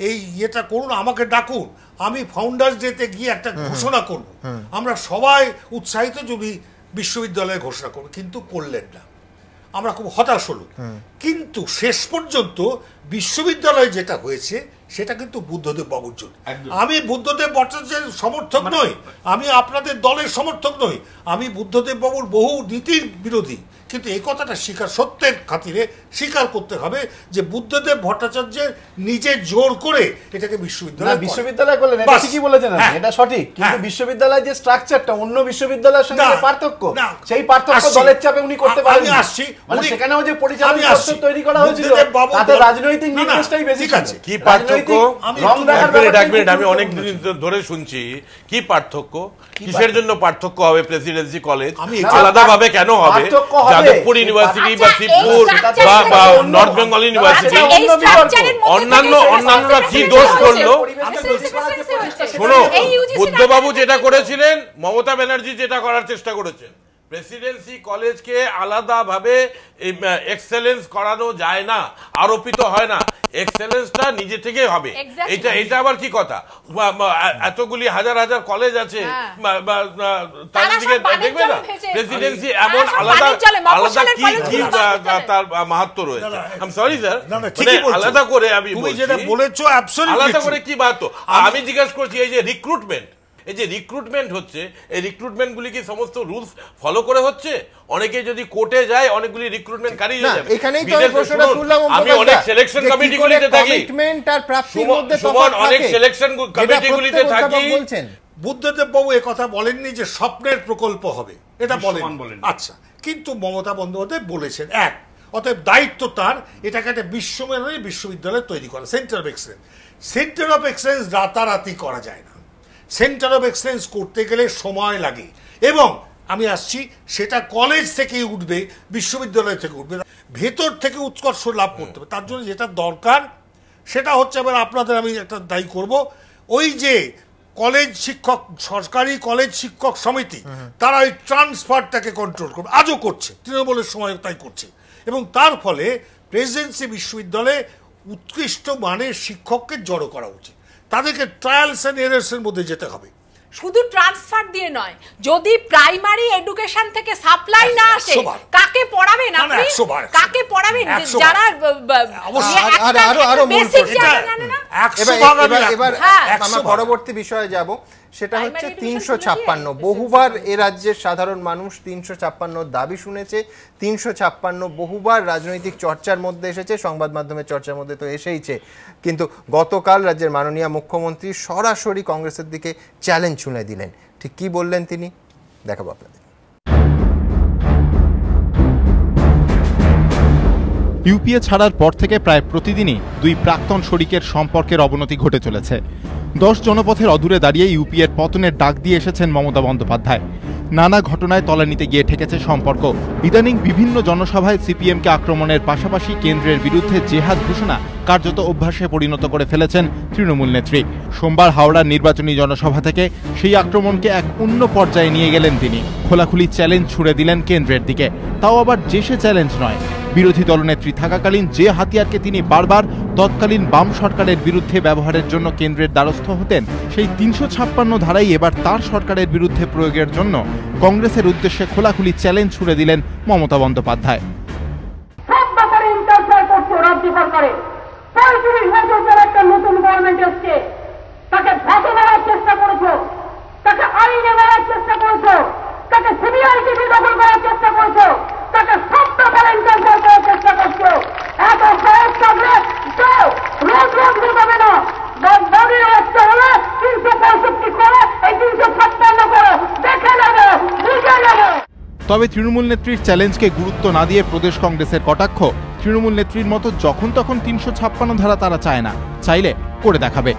Speaker 4: এই ইয়েটা করুন, আমাকে ডাকুন, আমি ফাউন্ডার্স ডেতে গিয়ে একটা ঘোষণা করব, আমরা সবাই উৎসাহিত যদি বিশ্ববিদ্যালয়ে ঘোষণা করব, কিন্তু করলেন না। আমরা খুব হতাশ হলো। কিন্তু শেষ পর্যন্ত বিশ্ববিদ্যালয়ে যেটা হয়েছে সেটা কিন্তু বুদ্ধদেব বাবুর জন্য। আমি বুদ্ধদেব ভট্টাচার্যের সমর্থক নই, আমি আপনাদের দলের সমর্থক নই, আমি বুদ্ধদেব বাবুর বহু নীতির বিরোধী, কিন্তু এই কথাটা সত্যের খাতিরে স্বীকার করতে হবে যে বুদ্ধদেব ভট্টাচার্যের নিজে জোর করে এটাকে
Speaker 9: বিশ্ববিদ্যালয় করলেন, এটা ঠিকই বলেছেন, এটা সঠিক, কিন্তু বিশ্ববিদ্যালয়ের যে স্ট্রাকচারটা অন্য বিশ্ববিদ্যালয়ের সঙ্গে পার্থক্য, সেই পার্থক্য দলের চাপে উনি করতে পারেন।
Speaker 4: আমি আসছি,
Speaker 9: মানে সেখানেও যে পরিচালনা পর্ষদ তৈরি করা হয়েছিল তাতে রাজনৈতিক নির্দেশটাই বেশি আছে।
Speaker 10: কি পার্থক্য? আমি অনেক দিন ধরে শুনছি, কি পার্থক্য, কিসের জন্য পার্থক্য হবে প্রেসিডেন্সি কলেজ, আলাদাভাবে কেন হবে? যাদবপুর ইউনিভার্সিটি বা শিবপুর বা নর্থ বেঙ্গল ইউনিভার্সিটি অন্যান্যরা কি দোষ করলো? শোনো, বুদ্ধবাবু যেটা করেছিলেন, মমতা ব্যানার্জি যেটা করার চেষ্টা করেছেন, প্রেসিডেন্সি কলেজকে আলাদাভাবে এক্সেলেন্স করানো যায় না, আরোপিত হয় না, এক্সেলেন্সটা নিজে থেকে হবে। এটা আবার কি কথা? এতগুলি হাজার হাজার কলেজ আছে, দেখবে না প্রেসিডেন্সি এমন আলাদা কি তার মাহাত্ম্য রয়েছে। আই সরি স্যার, আলাদা করে আমি
Speaker 4: যেটা বলেছো
Speaker 10: আলাদা করে কি মাহাত্ম্য আমি জিজ্ঞাসা করছি। এই যে রিক্রুটমেন্ট হচ্ছে, এই রিক্রুটমেন্ট গুলি কি সমস্ত রুলস ফলো করে হচ্ছে? অনেকে যদি কোর্টে যায় অনেকগুলি রিক্রুটমেন্ট কারিয়ে যাবে।
Speaker 1: এখানেই তো প্রশ্নটা তুললাম,
Speaker 10: আমি অনেক সিলেকশন কমিটিগুলিতে থাকি,
Speaker 1: কমিটমেন্ট আর প্রাপ্তির মধ্যে তফাৎ থাকে,
Speaker 10: অনেক সিলেকশন কমিটিগুলিতে থাকি।
Speaker 4: বুদ্ধদেব বাবু এই কথা বলেননি যে স্বপ্নের প্রকল্প হবে, এটা বলেন। আচ্ছা, কিন্তু মমতা বন্দ্যোপাধ্যায় বলেছেন এক, অতএব দায়িত্ব তার এটাকে একটা বিশ্বমানের বিশ্ববিদ্যালয় তৈরি করা, centre of excellence. Centre of excellence রাতারাতি করা যায় না, সেন্টার অফ এক্সেলেন্স করতে গেলে সময় লাগে, এবং আমি আসছি সেটা কলেজ থেকেই উঠবে, বিশ্ববিদ্যালয় থেকে উঠবে, ভেতর থেকে উৎকর্ষ লাভ করতে হবে। তার জন্য যেটা দরকার সেটা হচ্ছে, এবার আপনাদের আমি একটা দায়ী করব, ওই যে কলেজ শিক্ষক, সরকারি কলেজ শিক্ষক সমিতি, তারা ওই ট্রান্সফারটাকে কন্ট্রোল করবে, আজও করছে, তৃণমূলের সময় তাই করছে, এবং তার ফলে প্রেসিডেন্সি বিশ্ববিদ্যালয়ে উৎকৃষ্ট মানের শিক্ষককে জড়ো করা উচিত, তাদেরকে ট্রায়ালস এন্ড এরার্স এর মধ্যে যেতে হবে।
Speaker 5: শুধু ট্রান্সফার দিয়ে নয়, যদি প্রাইমারি এডুকেশন থেকে সাপ্লাই না আসে, কাকে পড়াবেন আপনি? কাকে পড়াবেন? যারা
Speaker 1: আরো এবার আমরা পরবর্তী বিষয়ে যাব, সেটা হচ্ছে 356। বহুবার এ রাজ্যের সাধারণ মানুষ 356 দাবি শুনেছে, 356 বহুবার রাজনৈতিক চর্চার মধ্যে এসেছে, সংবাদ মাধ্যমের চর্চার মধ্যে তো এসেইছে, কিন্তু গতকাল রাজ্যের মাননীয় মুখ্যমন্ত্রী সরাসরি কংগ্রেসের দিকে চ্যালেঞ্জ ছুঁড়ে দিলেন। ঠিক কি বললেন তিনি, দেখাবো আপনাদের।
Speaker 11: ইউপিএ ছাড়ার পর থেকে প্রায় প্রতিদিনই দুই প্রাক্তন শরিকের সম্পর্কের অবনতি ঘটে চলেছে। 10 জনপথের অদূরে দাঁড়িয়ে ইউপিএর পতনের ডাক দিয়ে এসেছেন মমতা বন্দ্যোপাধ্যায়। নানা ঘটনায় তলানিতে গিয়ে ঠেকেছে সম্পর্ক। ইদানিং বিভিন্ন জনসভায় সিপিএমকে আক্রমণের পাশাপাশি কেন্দ্রের বিরুদ্ধে জেহাদ ঘোষণা কার্যত অভ্যাসে পরিণত করে ফেলেছেন তৃণমূল নেত্রী। সোমবার হাওড়ার নির্বাচনী জনসভা থেকে সেই আক্রমণকে এক অন্য পর্যায়ে নিয়ে গেলেন তিনি। খোলাখুলি চ্যালেঞ্জ ছুড়ে দিলেন কেন্দ্রের দিকে, তাও আবার জেসে চ্যালেঞ্জ নয়। বিরোধী দলনেত্রী থাকাকালীন যে হাতিয়ারকে তিনি বারবার তৎকালীন বাম সরকারের বিরুদ্ধে ব্যবহারের জন্য কেন্দ্রের দ্বারস্থ হতেন, সেই 356 ধারাই এবার তার সরকারের বিরুদ্ধে প্রয়োগের জন্য কংগ্রেসের উদ্দেশ্যে খোলাখুলি চ্যালেঞ্জ ছুড়ে দিলেন মমতা বন্দ্যোপাধ্যায়।
Speaker 12: রাজ্য সরকারে 35 বছরের একটা নতুন গভর্নমেন্ট এসছে, তাকে ফাঁসি মারার চেষ্টা করেছো, তাকে আইনে মারার চেষ্টা করেছো, তাকে সিবিআইটি দখল করার চেষ্টা করেছো, তাকে সত্য ভলেন্টিয়ার করার চেষ্টা করছো। এত সাহস থাকলে যাও, রোজ রোজ বোঝাবে না। বডির রাস্তা হলে 365 করে এই 356 করো, দেখে নেবো, বুঝে নেবো।
Speaker 11: তবে তৃণমূল নেত্রীর চ্যালেঞ্জকে গুরুত্ব না দিয়ে প্রদেশ কংগ্রেসের কটাক্ষ, তৃণমূল নেত্রীর মতো যখন তখন 356 ধারা তারা চায় না, চাইলে করে দেখাবে।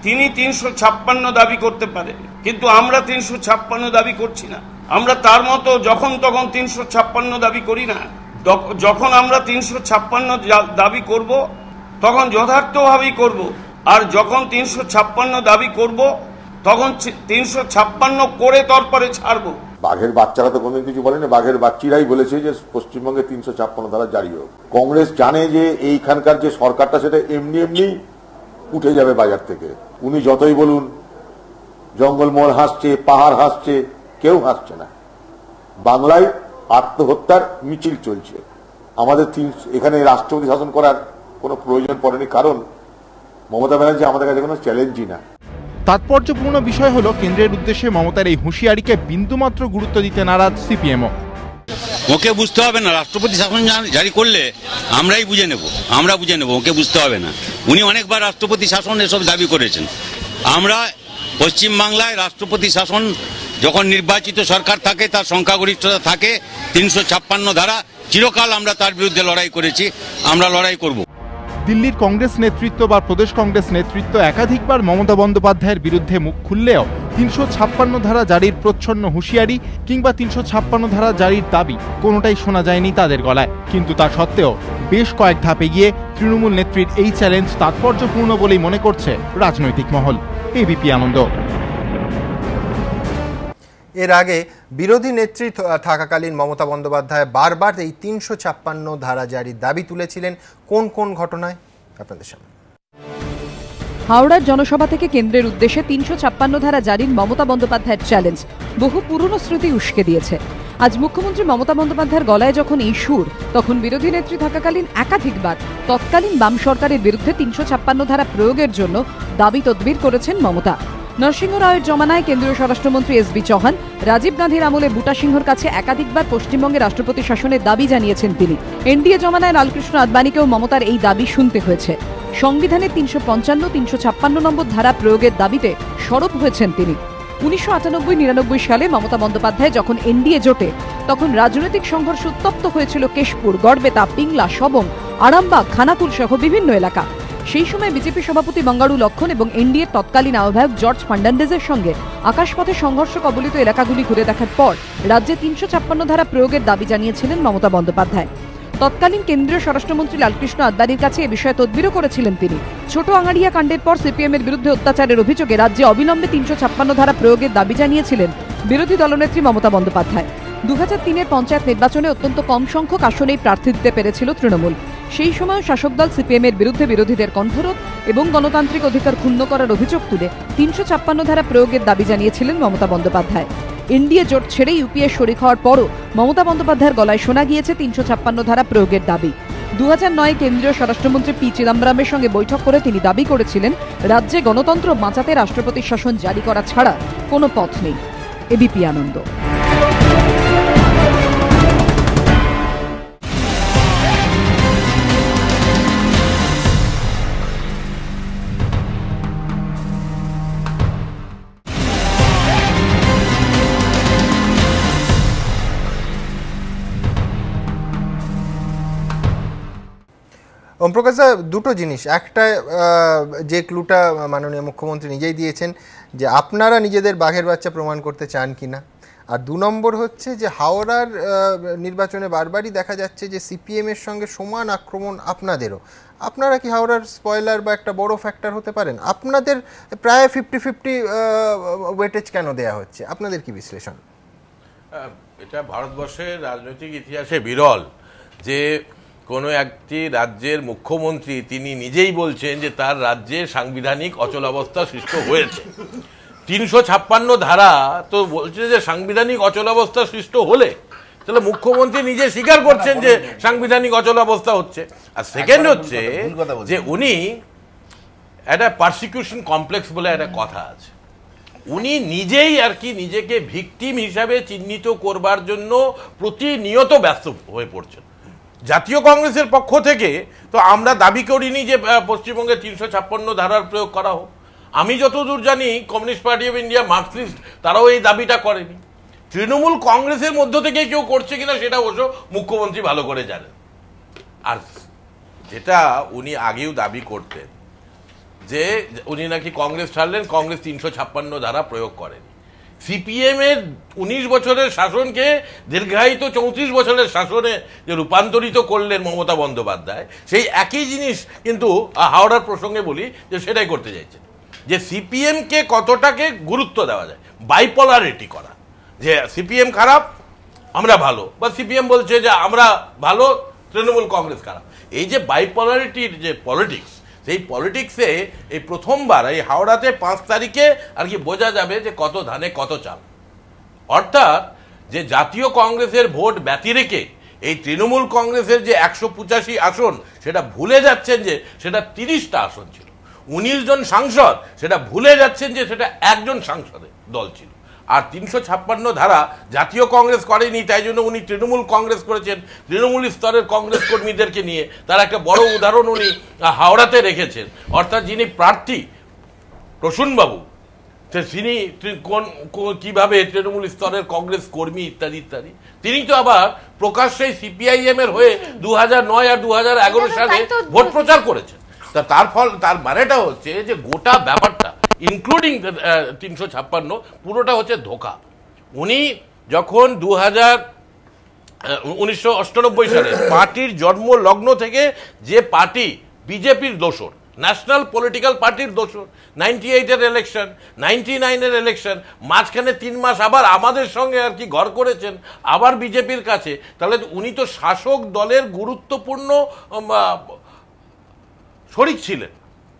Speaker 13: তিনি 356 দাবি করতে পারেন, কিন্তু আমরা 356 দাবি করছি না। আমরা তার মতো যখন তখন 356 দাবি করি না। যখন আমরা 356 দাবি করব তখন যথার্থভাবেই করব, আর যখন 356 দাবি করব তখন 356 করে তারপরে ছাড়বো।
Speaker 14: বাঘের বাচ্চারা তো কোনোদিন কিছু বলেনি, বাঘের বাচ্চিরাই বলেছে যে পশ্চিমবঙ্গে 356 ধারা জারি হোক। কংগ্রেস জানে যে এইখানকার যে সরকারটা সেটা এমনি এমনি উঠে যাবে বাজার থেকে। উনি যতই বলুন জঙ্গলমহল হাসছে, পাহাড় হাসছে, কেউ হাসছে না। বাংলায় আত্মহত্যার মিছিল চলছে। আমাদের এখানে রাষ্ট্রপতি শাসন করার কোনো প্রয়োজন পড়েনি, কারণ মমতা ব্যানার্জি আমাদের কাছে কোনো চ্যালেঞ্জই না।
Speaker 11: তাৎপর্যপূর্ণ বিষয় হলো কেন্দ্রের উদ্দেশ্যে মমতার এই হুঁশিয়ারিকে বিন্দুমাত্র গুরুত্ব দিতে নারাজ সিপিএমও।
Speaker 15: ওকে বুঝতে হবে না, রাষ্ট্রপতি শাসন জারি করলে আমরা বুঝে নেব, ওকে বুঝতে হবে না। উনি অনেকবার রাষ্ট্রপতি শাসন এসব দাবি করেছেন। আমরা পশ্চিমবাংলায় রাষ্ট্রপতি শাসন যখন নির্বাচিত সরকার থাকে, তার সংখ্যাগরিষ্ঠতা থাকে, 356 ধারা চিরকাল আমরা তার বিরুদ্ধে লড়াই করেছি, আমরা লড়াই করব।
Speaker 11: দিল্লির কংগ্রেস নেতৃত্ব বা প্রদেশ কংগ্রেস নেতৃত্ব একাধিকবার মমতা বন্দ্যোপাধ্যায়ের বিরুদ্ধে মুখ খুললেও 356 ধারা জারির প্রচ্ছন্ন হুঁশিয়ারি কিংবা 356 ধারা জারির দাবি কোনোটাই শোনা যায়নি তাদের গলায়। কিন্তু তা সত্ত্বেও বেশ কয়েক ধাপ এগিয়ে তৃণমূল নেত্রীর এই চ্যালেঞ্জ তাৎপর্যপূর্ণ বলেই মনে করছে রাজনৈতিক মহল। এবিপি আনন্দ।
Speaker 1: এর আগে বিরোধী নেত্রী থাকাকালীন মমতা বন্দ্যোপাধ্যায় বারবার এই 356 ধারা জারির দাবি তুলেছিলেন। কোন কোন ঘটনায় আপনাদের সামনে?
Speaker 2: হাওড়ার জনসভা থেকে কেন্দ্রের উদ্দেশ্যে 356 ধারা জারির মমতা বন্দ্যোপাধ্যায়ের চ্যালেঞ্জ বহু পুরনো স্মৃতি উস্কে দিয়েছে। আজ মুখ্যমন্ত্রী মমতা বন্দ্যোপাধ্যায়ের গলায় যখন এই সুর, তখন বিরোধী নেত্রী থাকাকালীন একাধিকবার তৎকালীন বাম সরকারের বিরুদ্ধে 356 ধারা প্রয়োগের জন্য দাবি তদবির করেছেন মমতা। নরসিংহ রায়ের জমানায় কেন্দ্রীয় স্বরাষ্ট্রমন্ত্রী এসবি চৌহান, রাজীব গান্ধীর আমলে বুটা সিংহর কাছে একাধিকবার পশ্চিমবঙ্গে রাষ্ট্রপতি শাসনের দাবি জানিয়েছেন তিনি। এনডিএ জমানায় লালকৃষ্ণ আদবানিকেও মমতার এই দাবি শুনতে হয়েছে। সংবিধানের 355, 356 নম্বর ধারা প্রয়োগের দাবিতে সরব হয়েছেন তিনি। 1998-99 সালে মমতা বন্দ্যোপাধ্যায় যখন এনডিএ জোটে, তখন রাজনৈতিক সংঘর্ষ উত্তপ্ত হয়েছিল কেশপুর, গড়বেতা, পিংলা, সবং, আরামবাগ, খানাকুল সহ বিভিন্ন এলাকা। সেই সময় বিজেপি সভাপতি বঙ্গারু লক্ষণ এবং এনডিএর তৎকালীন আহ্বায়ক জর্জ ফার্নান্ডেজের সঙ্গে আকাশপথে সংঘর্ষ কবলিত এলাকাগুলি ঘুরে দেখার পর রাজ্যে 356 ধারা প্রয়োগের দাবি জানিয়েছিলেন মমতা বন্দ্যোপাধ্যায়। তৎকালীন কেন্দ্রীয় স্বরাষ্ট্রমন্ত্রী লালকৃষ্ণ আদবানির কাছে এ বিষয়ে তদবিরও করেছিলেন তিনি। ছোট আঙাড়িয়া কাণ্ডের পর সিপিএমের বিরুদ্ধে অত্যাচারের অভিযোগে রাজ্যে অবিলম্বে 356 ধারা প্রয়োগের দাবি জানিয়েছিলেন বিরোধী দলনেত্রী মমতা বন্দ্যোপাধ্যায়। 2003-এর পঞ্চায়েত নির্বাচনে অত্যন্ত কম সংখ্যক আসনেই প্রার্থী দিতে পেরেছিল তৃণমূল। সেই সময় শাসক দল সিপিএমের বিরুদ্ধে বিরোধীদের কণ্ঠরোধ এবং গণতান্ত্রিক অধিকার ক্ষুণ্ণ করার অভিযোগ তুলে 356 ধারা প্রয়োগের দাবি জানিয়েছিলেন মমতা বন্দ্যোপাধ্যায়। এনডিএ জোট ছেড়ে ইউপিএ শরিক হওয়ার পরও মমতা বন্দ্যোপাধ্যায়ের গলায় শোনা গিয়েছে 356 ধারা প্রয়োগের দাবি। 2009 কেন্দ্রীয় স্বরাষ্ট্রমন্ত্রী পি চিদম্বরমের সঙ্গে বৈঠক করে তিনি দাবি করেছিলেন, রাজ্যে গণতন্ত্র বাঁচাতে রাষ্ট্রপতি শাসন জারি করা ছাড়া কোনো পথ নেই। এবিপি আনন্দ।
Speaker 1: ওমপ্রকাশ, দুটো জিনিস। একটা যে ক্লুটা মাননীয় মুখ্যমন্ত্রী নিজেই দিয়েছেন যে আপনারা নিজেদের বাঘের বাচ্চা প্রমাণ করতে চান কিনা, আর 2 নম্বর হচ্ছে যে হাওড়ার নির্বাচনে বারবারই দেখা যাচ্ছে যে সিপিএমের সঙ্গে সমান আক্রমণ আপনাদেরও। আপনারা কি হাওড়ার স্পয়লার বা একটা বড় ফ্যাক্টর হতে পারেন? আপনাদের প্রায় 50-50 ওয়েটেজ কেন দেয়া হচ্ছে? আপনাদের কি বিশ্লেষণ?
Speaker 10: এটা ভারতবর্ষের রাজনৈতিক ইতিহাসে বিরল যে কোনো একটি রাজ্যের মুখ্যমন্ত্রী তিনি নিজেই বলছেন যে তার রাজ্যে সাংবিধানিক অচলাবস্থা সৃষ্টি হয়েছে। 356 ধারা তো বলছে যে সাংবিধানিক অচলাবস্থা সৃষ্টি হলে তাহলে মুখ্যমন্ত্রী নিজে স্বীকার করছেন যে সাংবিধানিক অচলাবস্থা হচ্ছে। আর সেকেন্ড হচ্ছে যে উনি একটা পারসিকিউশন কমপ্লেক্স বলে একটা কথা আছে। উনি নিজেই আর কি নিজেকে ভিকটিম হিসাবে চিহ্নিত করবার জন্য প্রতিনিয়ত ব্যস্ত হয়ে পড়ছেন। জাতীয় কংগ্রেসের পক্ষ থেকে তো আমরা দাবি করিনি যে পশ্চিমবঙ্গে 356 ধারার প্রয়োগ করা হোক। আমি যতদূর জানি communist party of India, Marxist, তারাও এই দাবিটা করেনি। তৃণমূল কংগ্রেসের মধ্য থেকে কেউ করছে কিনা সেটা অবশ্য মুখ্যমন্ত্রী ভালো করে জানেন। আর যেটা উনি আগেও দাবি করতেন যে উনি নাকি কংগ্রেস ছাড়লেন, কংগ্রেস 356 ধারা প্রয়োগ করেনি। সিপিএম এর 19 বছরের শাসনকে দীর্ঘায়িত 34 বছরের শাসনে যে রূপান্তরিত করলেন মমতা বন্দ্যোপাধ্যায়, সেই একই জিনিস কিন্তু হাওড়ার প্রসঙ্গে বলি যে সেটাই করতে চাইছেন, যে সিপিএম কে কতটাকে গুরুত্ব দেওয়া যায়, বাইপোলারিটি করা, যে সিপিএম খারাপ আমরা ভালো, বা সিপিএম বলছে যে আমরা ভালো তৃণমূল কংগ্রেস খারাপ। এই যে বাইপোলারিটির যে পলিটিক্স, সেই পলিটিক্সে এই প্রথমবার এই হাওড়াতে 5 তারিখে আর কি বোঝা যাবে যে কত ধানে কত চাল। অর্থাৎ যে জাতীয় কংগ্রেসের ভোট ব্যতি রেখে এই তৃণমূল কংগ্রেসের যে 185 আসন সেটা ভুলে যাচ্ছেন যে সেটা 30টা আসন ছিল, 19 জন সাংসদ সেটা ভুলে যাচ্ছেন যে সেটা একজন সাংসদের দল ছিল। আর 356 ধারা জাতীয় কংগ্রেস করেনি, তাই জন্য উনি তৃণমূল কংগ্রেস করেছেন। তৃণমূল স্তরের কংগ্রেস কর্মীদেরকে নিয়ে তার একটা বড় উদাহরণ উনি হাওড়াতে রেখেছেন। অর্থাৎ যিনি প্রার্থী প্রসূনবাবু, তিনি কিভাবে তৃণমূল স্তরের কংগ্রেস কর্মী ইত্যাদি ইত্যাদি, তিনি তো আবার প্রকাশ্যে সিপিআইএম এর হয়ে 2009 আর 2011 সালে ভোট প্রচার করেছেন। তার মানেটা হচ্ছে যে গোটা ব্যাপারটা ইনক্লুডিং 356 পুরোটা হচ্ছে ধোঁকা। উনি যখন 1998 সালে পার্টির জন্ম লগ্ন থেকে যে পার্টি বিজেপির দোসর, ন্যাশনাল পলিটিক্যাল পার্টির দোসর, 98-এর ইলেকশন, 99-এর ইলেকশন, মাঝখানে 3 মাস আবার আমাদের সঙ্গে আর কি ঘর করেছেন, আবার বিজেপির কাছে, তাহলে উনি তো শাসক দলের গুরুত্বপূর্ণ শরিক ছিলেন।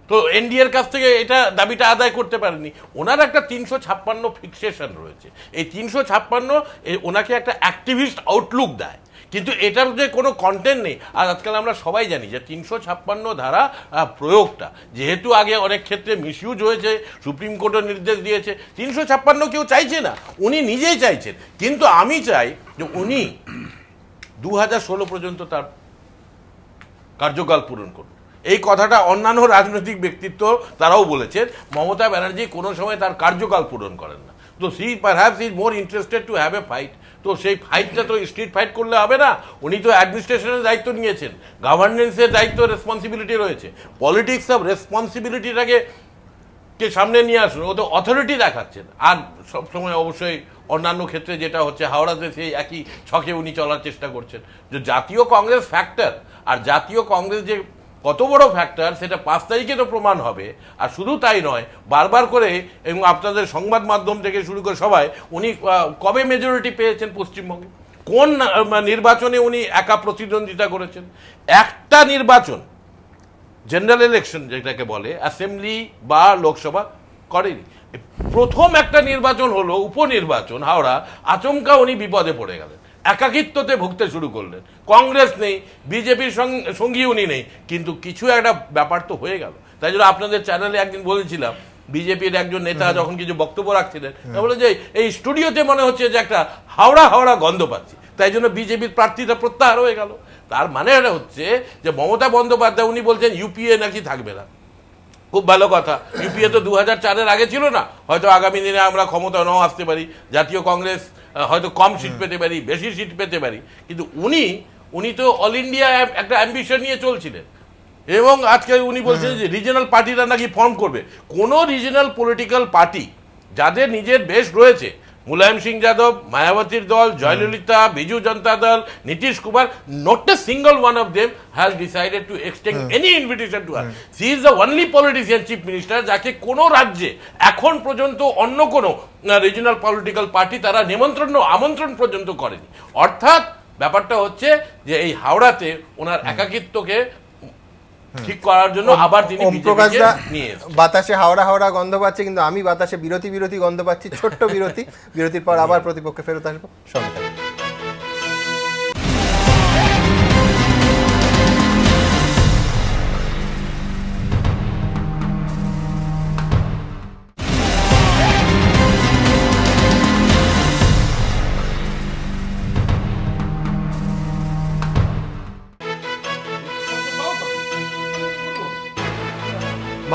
Speaker 10: তো এনডিএর কাছ থেকে এটা দাবিটা আদায় করতে পারেনি। ওনার একটা 356 ফিক্সেশন রয়েছে। এই 356 ওনাকে একটা অ্যাক্টিভিস্ট আউটলুক দেয়, কিন্তু এটার যে কোনো কন্টেন্ট নেই। আর আজকাল আমরা সবাই জানি যে 356 ধারা প্রয়োগটা যেহেতু আগে অনেক ক্ষেত্রে মিসইউজ হয়েছে, সুপ্রিম কোর্টের নির্দেশ দিয়েছে, 356 কেউ চাইছে না, উনি নিজেই চাইছেন। কিন্তু আমি চাই যে উনি 2016 পর্যন্ত তার কার্যকাল পূরণ করুন। এই কথাটা অন্যান্য রাজনৈতিক ব্যক্তিত্ব তারাও বলেছেন। মমতা ব্যানার্জি কোনো সময় তার কার্যকাল পূরণ করেন না। তো she perhaps is more interested to have a fight. তো সেই ফাইটটা তো স্ট্রিট ফাইট করলে হবে না। উনি তো অ্যাডমিনিস্ট্রেশনের দায়িত্ব নিয়েছেন, গভর্নেন্সের দায়িত্ব, রেসপন্সিবিলিটি রয়েছে। পলিটিক্স অফ রেসপন্সিবিলিটিটাকে সামনে নিয়ে আসুন, ও তো অথরিটি দেখাচ্ছেন। আর সবসময় অবশ্যই অন্যান্য ক্ষেত্রে যেটা হচ্ছে হাওড়াতে সেই একই ছকে উনি চলার চেষ্টা করছেন। যে জাতীয় কংগ্রেস ফ্যাক্টর, আর জাতীয় কংগ্রেস যে কত বড় ফ্যাক্টর সেটা 5 তারিখে তো প্রমাণ হবে। আর শুধু তাই নয়, বারবার করে এবং আপনাদের সংবাদ মাধ্যম থেকে শুরু করে সবাই, উনি কবে মেজরিটি পেয়েছেন পশ্চিমবঙ্গে, কোন নির্বাচনে উনি একা প্রতিদ্বন্দ্বিতা করেছেন? একটা নির্বাচন, জেনারেল ইলেকশন যেটাকে বলে, অ্যাসেম্বলি বা লোকসভা করেনি। প্রথম একটা নির্বাচন হলো উপনির্বাচন হাওড়া, আচমকা উনি বিপদে পড়ে গেলেন, একাকিত্বতে ভুগতে শুরু করলেন। কংগ্রেস নেই, বিজেপির সঙ্গী উনি নেই, কিন্তু কিছু একটা ব্যাপার তো হয়ে গেল। তাই জন্য আপনাদের চ্যানেলে একদিন বলেছিলাম, বিজেপির একজন নেতা যখন কিছু বক্তব্য রাখছিলেন, বলে যে এই স্টুডিওতে মনে হচ্ছে যে একটা হাওড়া হাওড়া গন্ধ পাচ্ছি, তাই জন্য বিজেপির প্রার্থীটা প্রত্যাহার হয়ে গেল। তার মানে এটা হচ্ছে যে মমতা বন্দ্যোপাধ্যায় উনি বলছেন ইউপিএ নাকি থাকবে না। খুব ভালো কথা, ইউপিএ তো 2004-এর আগে ছিল না। হয়তো আগামী দিনে আমরা ক্ষমতা নাও আসতে পারি, জাতীয় কংগ্রেস হয়তো কম সিট পেতে পারি, বেশি সিট পেতে পারি, কিন্তু উনি তো অল ইন্ডিয়া একটা অ্যাম্বিশন নিয়ে চলছিলেন। এবং আজকে উনি বলছেন যে রিজনাল পার্টিরা নাকি ফর্ম করবে। কোনো রিজনাল পলিটিক্যাল পার্টি যাদের নিজের বেশ রয়েছে, মুলায়ম সিং যাদব, মায়াবতীর দল, জয়ললিতা, বিজু জনতা দল, Nitish Kumar, not a single one of them has decided to extend any invitation to her. She is the only politician chief minister যাকে কোনো রাজ্যে এখন পর্যন্ত অন্য কোনো রিজনাল পলিটিক্যাল পার্টি তারা আমন্ত্রণ পর্যন্ত করেনি। অর্থাৎ ব্যাপারটা হচ্ছে যে এই হাওড়াতে ওনার একাকিত্বকে ঠিক করার জন্য আবার তিনি নিয়ে
Speaker 1: বাতাসে হাওড়া হাওড়া গন্ধ পাচ্ছে, কিন্তু আমি বাতাসে বিরতি গন্ধ পাচ্ছি। ছোট্ট বিরতির পর আবার প্রতিপক্ষে ফেরত আসবো, সঙ্গে থাকবো।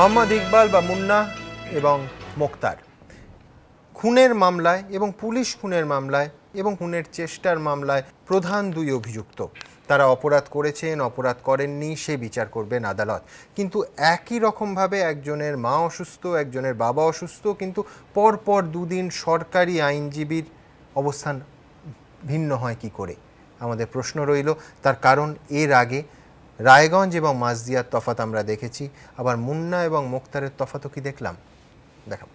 Speaker 1: মোহাম্মদ ইকবাল বা মুন্না এবং মোক্তার খুনের মামলায় এবং পুলিশ খুনের মামলায় এবং খুনের চেষ্টার মামলায় প্রধান দুই অভিযুক্ত। তারা অপরাধ করেছেন, অপরাধ করেননি সে বিচার করবেন আদালত। কিন্তু একই রকমভাবে একজনের মা অসুস্থ, একজনের বাবা অসুস্থ, কিন্তু পরপর দুদিন সরকারি আইনজীবীর অবস্থান ভিন্ন হয় কি করে? আমাদের প্রশ্ন রইল। তার কারণ এর আগে রায়গঞ্জ এবং মাসদিয়ার তফাৎ আমরা দেখেছি, আবার মুন্না এবং মোক্তারের তফাৎও কি দেখলাম? দেখাবো।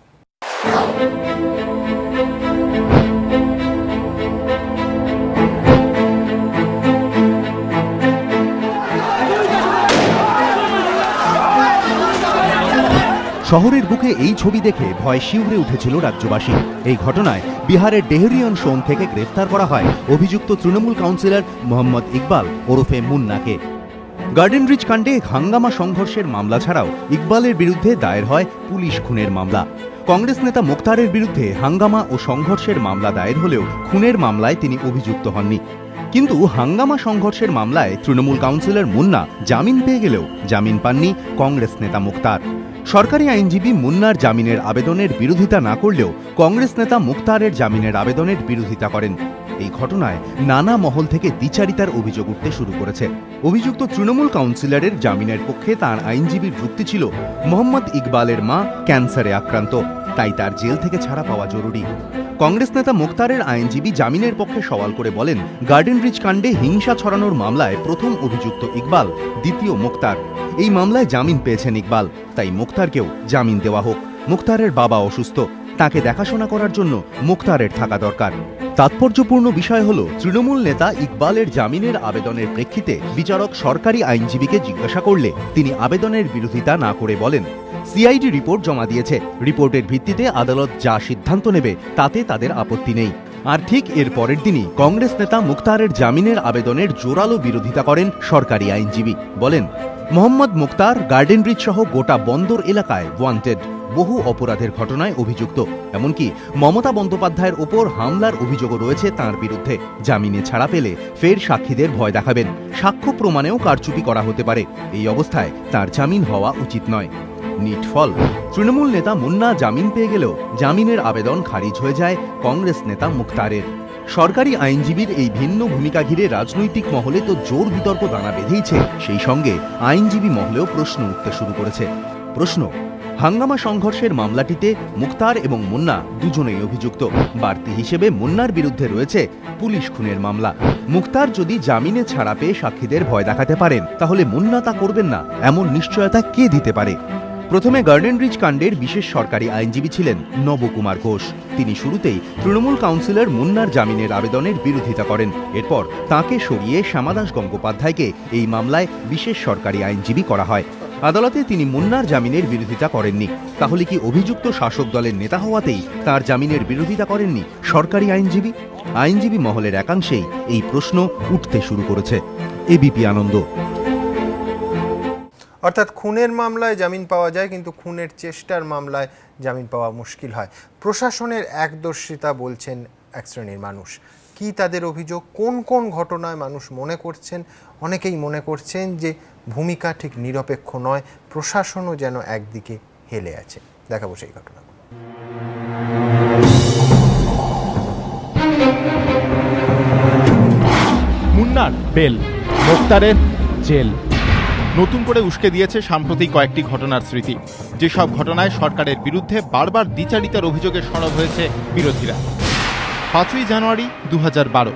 Speaker 6: শহরের বুকে এই ছবি দেখে ভয় শিউরে উঠেছিল রাজ্যবাসী। এই ঘটনায় বিহারের ডেহরি অন সোন থেকে গ্রেফতার করা হয় অভিযুক্ত তৃণমূল কাউন্সিলর মোহাম্মদ ইকবাল ওরফে মুন্নাকে। গার্ডেন রিচ কাণ্ডে হাঙ্গামা সংঘর্ষের মামলা ছাড়াও ইকবালের বিরুদ্ধে দায়ের হয় পুলিশ খুনের মামলা। কংগ্রেস নেতা মুখতারের বিরুদ্ধে হাঙ্গামা ও সংঘর্ষের মামলা দায়ের হলেও খুনের মামলায় তিনি অভিযুক্ত হননি। কিন্তু হাঙ্গামা সংঘর্ষের মামলায় তৃণমূল কাউন্সিলর মুন্না জামিন পেয়ে গেলেও জামিন পাননি কংগ্রেস নেতা মুখতার। সরকারি আইনজীবী মুন্নার জামিনের আবেদনের বিরোধিতা না করলেও কংগ্রেস নেতা মুখতারের জামিনের আবেদনের বিরোধিতা করেন। এই ঘটনায় নানা মহল থেকে দ্বিচারিতার অভিযোগ উঠতে শুরু করেছে। অভিযুক্ত তৃণমূল কাউন্সিলরের জামিনের পক্ষে তার আইনজীবীর যুক্তি ছিল, মোহাম্মদ ইকবালের মা ক্যান্সারে আক্রান্ত, তাই তার জেল থেকে ছাড়া পাওয়া জরুরি। কংগ্রেস নেতা মুখতারের আইনজীবী জামিনের পক্ষে সওয়াল করে বলেন, গার্ডেন রিচ কাণ্ডে হিংসা ছড়ানোর মামলায় প্রথম অভিযুক্ত ইকবাল, দ্বিতীয় মুখতার। এই মামলায় জামিন পেয়েছেন ইকবাল, তাই মুখতারকেও জামিন দেওয়া হোক। মুখতারের বাবা অসুস্থ, তাকে দেখাশোনা করার জন্য মুখতারের থাকা দরকার। তাৎপর্যপূর্ণ বিষয় হল, তৃণমূল নেতা ইকবালের জামিনের আবেদনের প্রেক্ষিতে বিচারক সরকারি আইনজীবীকে জিজ্ঞাসা করলে তিনি আবেদনের বিরোধিতা না করে বলেন, সিআইডি রিপোর্ট জমা দিয়েছে, রিপোর্টের ভিত্তিতে আদালত যা সিদ্ধান্ত নেবে তাতে তাদের আপত্তি নেই। আর ঠিক এর পরের দিনই কংগ্রেস নেতা মুখতারের জামিনের আবেদনের জোরালো বিরোধিতা করেন সরকারি আইনজীবী। বলেন, মোহাম্মদ মুখতার গার্ডেন রিচ সহ গোটা বন্দর এলাকায় ওয়ান্টেড, বহু অপরাধের ঘটনায় অভিযুক্ত, এমনকি মমতা বন্দ্যোপাধ্যায়ের ওপর হামলার অভিযোগও রয়েছে তাঁর বিরুদ্ধে। জামিনে ছাড়া পেলে ফের সাক্ষীদের ভয় দেখাবেন, সাক্ষ্য প্রমাণেও কারচুপি করা হতে পারে। এই অবস্থায় তার জামিন হওয়া উচিত নয়। নিট ফল, তৃণমূল নেতা মুন্না জামিন পেয়ে গেলেও জামিনের আবেদন খারিজ হয়ে যায় কংগ্রেস নেতা মুখতারের। সরকারি আইনজীবীর এই ভিন্ন ভূমিকা ঘিরে রাজনৈতিক মহলে তো জোর বিতর্ক দানা বেঁধেইছে, সেই সঙ্গে আইনজীবী মহলেও প্রশ্ন উঠতে শুরু করেছে। প্রশ্ন, হাঙ্গামা সংঘর্ষের মামলাটিতে মুখতার এবং মুন্না দুজনেই অভিযুক্ত। বাড়তি হিসেবে মুন্নার বিরুদ্ধে রয়েছে পুলিশ খুনের মামলা। মুখতার যদি জামিনে ছাড়া পেয়ে সাক্ষীদের ভয় দেখাতে পারেন, তাহলে মুন্না তা করবেন না, এমন নিশ্চয়তা কে দিতে পারে? প্রথমে গার্ডেন রিচ কাণ্ডের বিশেষ সরকারি আইনজীবী ছিলেন নবকুমার ঘোষ। তিনি শুরুতেই তৃণমূল কাউন্সিলর মুন্নার জামিনের আবেদনের বিরোধিতা করেন। এরপর তাঁকে সরিয়ে শ্যামাদাস গঙ্গোপাধ্যায়কে এই মামলায় বিশেষ সরকারি আইনজীবী করা হয়। আদালতে তিনি মুন্নার জামিনের বিরোধিতা করেননি। তাহলে কি অভিযুক্ত শাসক দলের নেতা হওয়াতেই তার জামিনের বিরোধিতা করেননি সরকারি আইনজীবী? আইনজীবী মহলের একাংশেই এই প্রশ্ন উঠতে শুরু করেছে। এবিপি আনন্দ।
Speaker 1: অর্থাৎ খুনের মামলায় জামিন পাওয়া যায়, কিন্তু খুনের চেষ্টার মামলায় জামিন পাওয়া মুশকিল হয়। প্রশাসনের একদর্শিতা বলছেন এক শ্রেণীর মানুষ। কি তাদের অভিযোগ? কোন কোন ঘটনায় মানুষ মনে করছেন, অনেকেই মনে করছেন যে ভূমিকা ঠিক নিরপেক্ষ নয়, প্রশাসনও যেন একদিকে হেলে আছে। দেখাবো সেই ঘটনা।
Speaker 11: মুন্নার বেল, মুখতারের জেল। নতুন করে উস্কে দিয়েছে সাম্প্রতিক কয়েকটি ঘটনার স্মৃতি, যেসব ঘটনায় সরকারের বিরুদ্ধে বারবার দ্বিচারিতার অভিযোগে সরব হয়েছে বিরোধীরা। 5ই জানুয়ারি 2012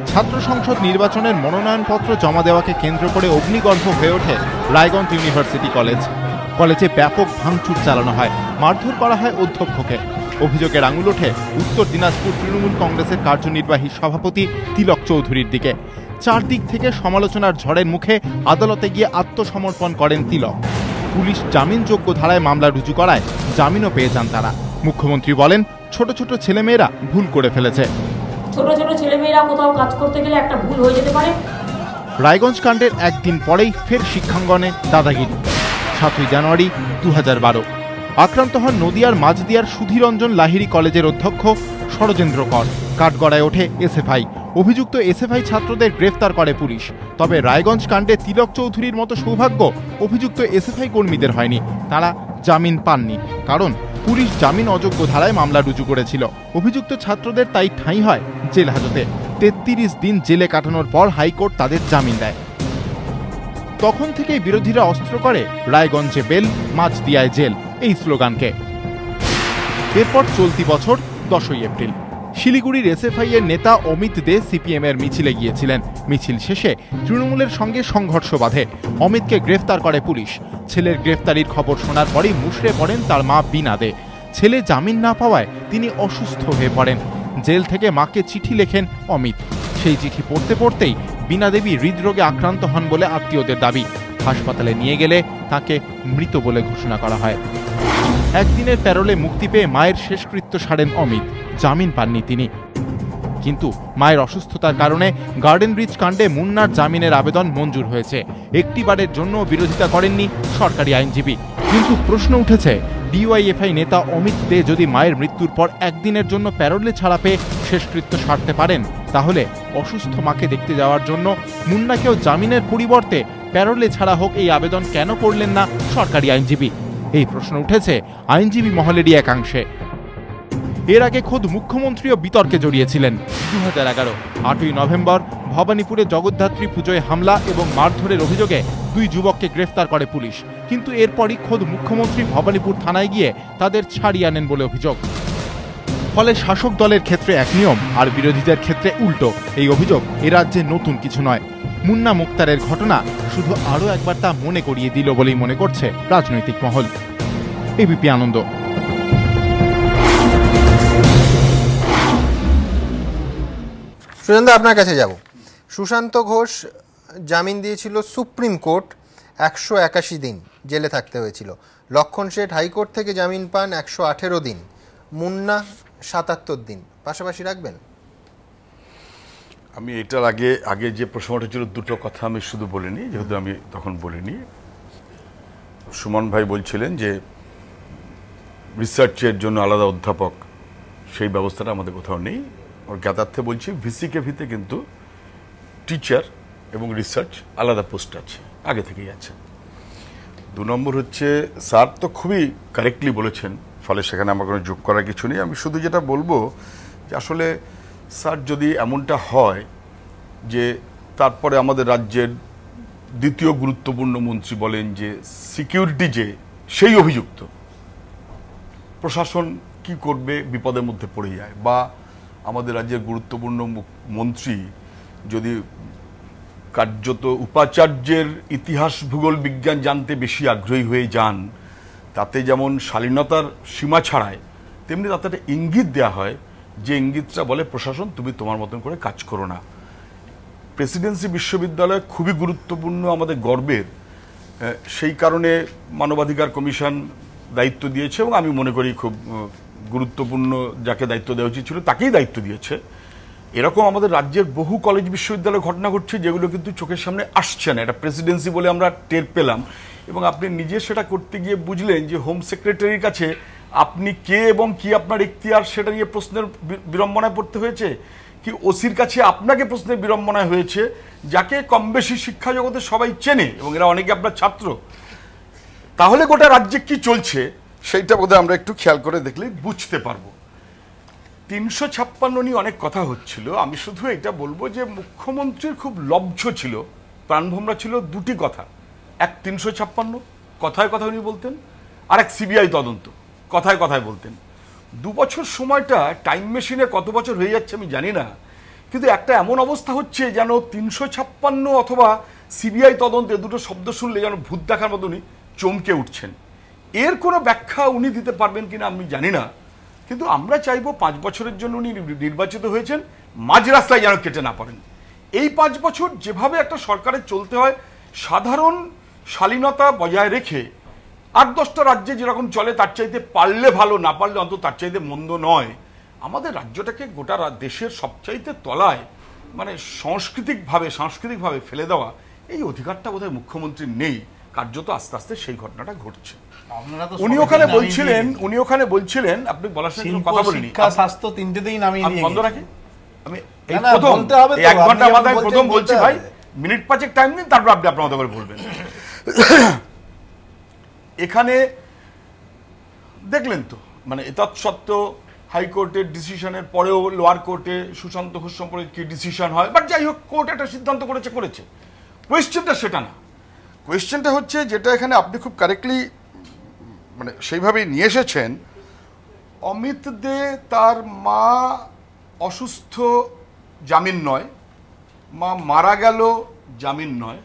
Speaker 11: ছাত্র সংসদ নির্বাচনের মনোনয়নপত্র জমা দেওয়াকে কেন্দ্র করে অগ্নিগর্ভ হয়ে ওঠে রায়গঞ্জ ইউনিভার্সিটি কলেজে ব্যাপক ভাঙচুর চালানো হয়, মারধর করা হয় অধ্যক্ষকে। অভিযোগের আঙুল ওঠে উত্তর দিনাজপুর তৃণমূল কংগ্রেসের কার্যনির্বাহী সভাপতি তিলক চৌধুরীর দিকে। চারদিক থেকে সমালোচনার ঝড়ের মুখে আদালতে গিয়ে আত্মসমর্পণ করেন তিলক। পুলিশ জামিনযোগ্য ধারায় মামলা রুজু করায় জামিনও পেয়ে যান তারা। মুখ্যমন্ত্রী বলেন, ছোট ছোট ছেলেমেয়েরা ভুল করে ফেলেছে।
Speaker 12: ছোট ছোট ছেলেমেয়েরা কোথাও কাজ করতে গেলে একটা ভুল হয়ে যেতে পারে।
Speaker 11: রায়গঞ্জ কাণ্ডের একদিন পরেই ফের শিক্ষাঙ্গনে দাদাগিরি। 7ই জানুয়ারি 2012 আক্রান্ত হন নদিয়ার মাঝদিয়ার সুধীরঞ্জন লাহিড়ী কলেজের অধ্যক্ষ ষড়যন্দ্র কর। কাঠগড়ায় ওঠে এসএফআই। অভিযুক্ত এসএফআই ছাত্রদের গ্রেফতার করে পুলিশ। তবে রায়গঞ্জ কাণ্ডে তিলক চৌধুরীর মতো সৌভাগ্য অভিযুক্ত এসএফআই কর্মীদের হয়নি। তারা জামিন পাননি, কারণ পুলিশ জামিন অযোগ্য ধারায় মামলা রুজু করেছিল। অভিযুক্ত ছাত্রদের তাই ঠাঁই হয় জেল হাজতে। 33 দিন জেলে কাটানোর পর হাইকোর্ট তাদের জামিন দেয়। তখন থেকেই বিরোধীরা অস্ত্র করে রায়গঞ্জে বেল, মাঝদিয়ায় জেল এই স্লোগানকে। এরপর চলতি বছর 10ই এপ্রিল শিলিগুড়ির এসএফআই এর নেতা অমিত দে সিপিএম এর মিছিলে গিয়েছিলেন। মিছিল শেষে তৃণমূলের সঙ্গে সংঘর্ষ বাধে। অমিতকে গ্রেফতার করে পুলিশ। ছেলের গ্রেফতারির খবর শোনার পরই মুষড়ে পড়েন তার মা বীণা দে। ছেলে জামিন না পাওয়ায় তিনি অসুস্থ হয়ে পড়েন। জেল থেকে মাকে চিঠি লেখেন অমিত। সেই চিঠি পড়তে পড়তেই বীণা দেবী হৃদরোগে আক্রান্ত হন বলে আত্মীয়দের দাবি। হাসপাতালে নিয়ে গেলে তাকে মৃত বলে ঘোষণা করা হয়। একদিনের প্যারোলে মুক্তি পেয়ে মায়ের শেষকৃত্য সারেন অমিত। জামিন পাননি তিনি। কিন্তু মায়ের অসুস্থতার কারণে গার্ডেন ব্রিজ কাণ্ডে মুন্নার জামিনের আবেদন মঞ্জুর হয়েছে। একটিবারের জন্য বিরোধিতা করেননি সরকারি আইনজীবী। কিন্তু প্রশ্ন উঠেছে, ডিওয়াইএফআই নেতা অমিত দে যদি মায়ের মৃত্যুর পর একদিনের জন্য প্যারোলে ছাড়া পেয়ে শেষকৃত্য সারতে পারেন, তাহলে অসুস্থ মাকে দেখতে যাওয়ার জন্য মুন্নাকেও জামিনের পরিবর্তে প্যারোলে ছাড়া হোক এই আবেদন কেন করলেন না সরকারি আইনজীবী? এই প্রশ্ন উঠেছে আইনজীবী মহলেরই একাংশে। এর আগে খোদ মুখ্যমন্ত্রীও বিতর্কে জড়িয়েছিলেন। 2011 8ই নভেম্বর ভবানীপুরে জগদ্ধাত্রী পুজোয় হামলা এবং মারধরের অভিযোগে 2 যুবককে গ্রেফতার করে পুলিশ। কিন্তু এরপরই খোদ মুখ্যমন্ত্রী ভবানীপুর থানায় গিয়ে তাদের ছাড়িয়ে আনেন বলে অভিযোগ। ফলে শাসক দলের ক্ষেত্রে এক নিয়ম আর বিরোধীদের ক্ষেত্রে উল্টো। এই অভিযোগ এ রাজ্যে নতুন কিছু নয়। মুন্না মুক্তারের ঘটনা শুধু আরও একবার তা মনে করিয়ে দিল বলেই মনে করছে রাজনৈতিক মহল। এবিপি আনন্দ।
Speaker 1: সুজনদা, আপনার কাছে যাব। সুশান্ত ঘোষ জামিন দিয়েছিল সুপ্রিম কোর্ট, 181 দিন জেলে থাকতে হয়েছিল। লক্ষণ শেঠ হাইকোর্ট থেকে জামিন পান 118 দিন। মুন্না 77 দিন। পাশাপাশি রাখবেন?
Speaker 16: আমি এটার আগে যে প্রশ্নটা ছিল, দুটো কথা আমি শুধু বলিনি, যেহেতু আমি তখন বলিনি। সুমন ভাই বলছিলেন যে রিসার্চের জন্য আলাদা অধ্যাপক, সেই ব্যবস্থাটা আমাদের কোথাও নেই। ওর জ্ঞাতার্থে বলছি, ভিসিকে কিন্তু টিচার এবং রিসার্চ আলাদা পোস্ট আছে, আগে থেকেই আছে। 2 নম্বর হচ্ছে, স্যার তো খুবই কারেক্টলি বলেছেন, ফলে সেখানে আমার কোনো যোগ করার কিছু নেই। আমি শুধু যেটা বলবো যে আসলে স্যার যদি এমনটা হয় যে তারপরে আমাদের রাজ্যের দ্বিতীয় গুরুত্বপূর্ণ মন্ত্রী বলেন যে সিকিউরিটি যে সেই অভিযুক্ত, প্রশাসন কি করবে, বিপদের মধ্যে পড়ে যায়, বা আমাদের রাজ্যের গুরুত্বপূর্ণ মন্ত্রী যদি কার্যত উপাচার্যের ইতিহাস ভূগোল বিজ্ঞান জানতে বেশি আগ্রহী হয়ে যান, তাতে যেমন শালীনতার সীমা ছাড়ায়, তেমনি তাতে একটা ইঙ্গিত দেওয়া হয়, যে ইঙ্গিতটা বলে প্রশাসন তুমি তোমার মতন করে কাজ করো না। প্রেসিডেন্সি বিশ্ববিদ্যালয় খুবই গুরুত্বপূর্ণ, আমাদের গর্বের। সেই কারণে মানবাধিকার কমিশন দায়িত্ব দিয়েছে, এবং আমি মনে করি খুব গুরুত্বপূর্ণ যাকে দায়িত্ব দেওয়া উচিত ছিল তাকেই দায়িত্ব দিয়েছে। এরকম আমাদের রাজ্যের বহু কলেজ বিশ্ববিদ্যালয়ে ঘটনা ঘটছে, যেগুলো কিন্তু চোখের সামনে আসছে না। এটা প্রেসিডেন্সি বলে আমরা টের পেলাম, এবং আপনি নিজে সেটা করতে গিয়ে বুঝলেন যে হোম সেক্রেটারির কাছে আপনি কে এবং কি আপনার এখতিয়ার, সেটা নিয়ে প্রশ্নের বিড়ম্বনায় পড়তে হয়েছে, কি ওসির কাছে আপনাকে প্রশ্নের বিড়ম্বনায় হয়েছে, যাকে কম বেশি শিক্ষা জগতে সবাই চেনে এবং এরা অনেকে আপনার ছাত্র। তাহলে গোটা রাজ্যে কি চলছে সেইটা বোধহয় আমরা একটু খেয়াল করে দেখলেই বুঝতে পারবো। 356 নিয়ে অনেক কথা হচ্ছিল। আমি শুধু এটা বলবো যে মুখ্যমন্ত্রীর খুব লব্ধ ছিল, প্রাণভোমরা ছিল দুটি কথা। এক 356 কথায় কথা উনি বলতেন, আর এক সিবিআই তদন্ত কথায় কথায় বলতেন। 2 বছর সময়টা টাইম মেশিনে কত বছর হয়ে যাচ্ছে আমি জানি না, কিন্তু একটা এমন অবস্থা হচ্ছে যেন 356 অথবা সিবিআই তদন্তে দুটো শব্দ শুনলে যেন ভূত দেখার মতনই চমকে উঠছেন। এর কোনো ব্যাখ্যা উনি দিতে পারবেন কিনা আমি জানি না, কিন্তু আমরা চাইবো 5 বছরের জন্য উনি নির্বাচিত হয়েছেন, মাঝ রাস্তায় যেন কেটে না পারেন। এই 5 বছর যেভাবে একটা সরকারের চলতে হয়, সাধারণ শালীনতা বজায় রেখে 8-10টা রাজ্যে যেরকম চলে তার চাইতে পারলে ভালো, না পারলে অন্তত তার চাইতে মন্দ নয়। আমাদের রাজ্যটাকে গোটা দেশের সবচাইতে তলায় মানে সাংস্কৃতিকভাবে ফেলে দেওয়া, এই অধিকারটা বোধহয় মুখ্যমন্ত্রীর নেই। কার্যত আস্তে আস্তে সেই ঘটনাটা ঘটছে। উনি ওখানে বলছিলেন আপনি বলার সাথে কথা বলিনি,
Speaker 9: শিক্ষা স্বাস্থ্য তিনটেতেই নামিয়ে
Speaker 16: বন্ধ রাখি। আমি এই প্রথম 1 ঘন্টা মাথায় প্রথম বলছি ভাই, মিনিট 5 টাইম দিন, তারপর আপনি আপনার মতো করে বলবেন। এখানে দেখলেন তো মানে তৎসত্ত্বেও হাইকোর্টের ডিসিশনের পরেও লোয়ার কোর্টে সুশান্ত ঘোষ সম্পর্কে কি ডিসিশন হয়, বাট যাই হোক কোর্ট একটা সিদ্ধান্ত করেছে। কোয়েশ্চেনটা সেটা না, কোয়েশ্চেনটা হচ্ছে যেটা এখানে আপনি খুব কারেক্টলি মানে সেইভাবেই নিয়ে এসেছেন, অমিত দে তার মা অসুস্থ জামিন নয়, মা মারা গেল জামিন নয়,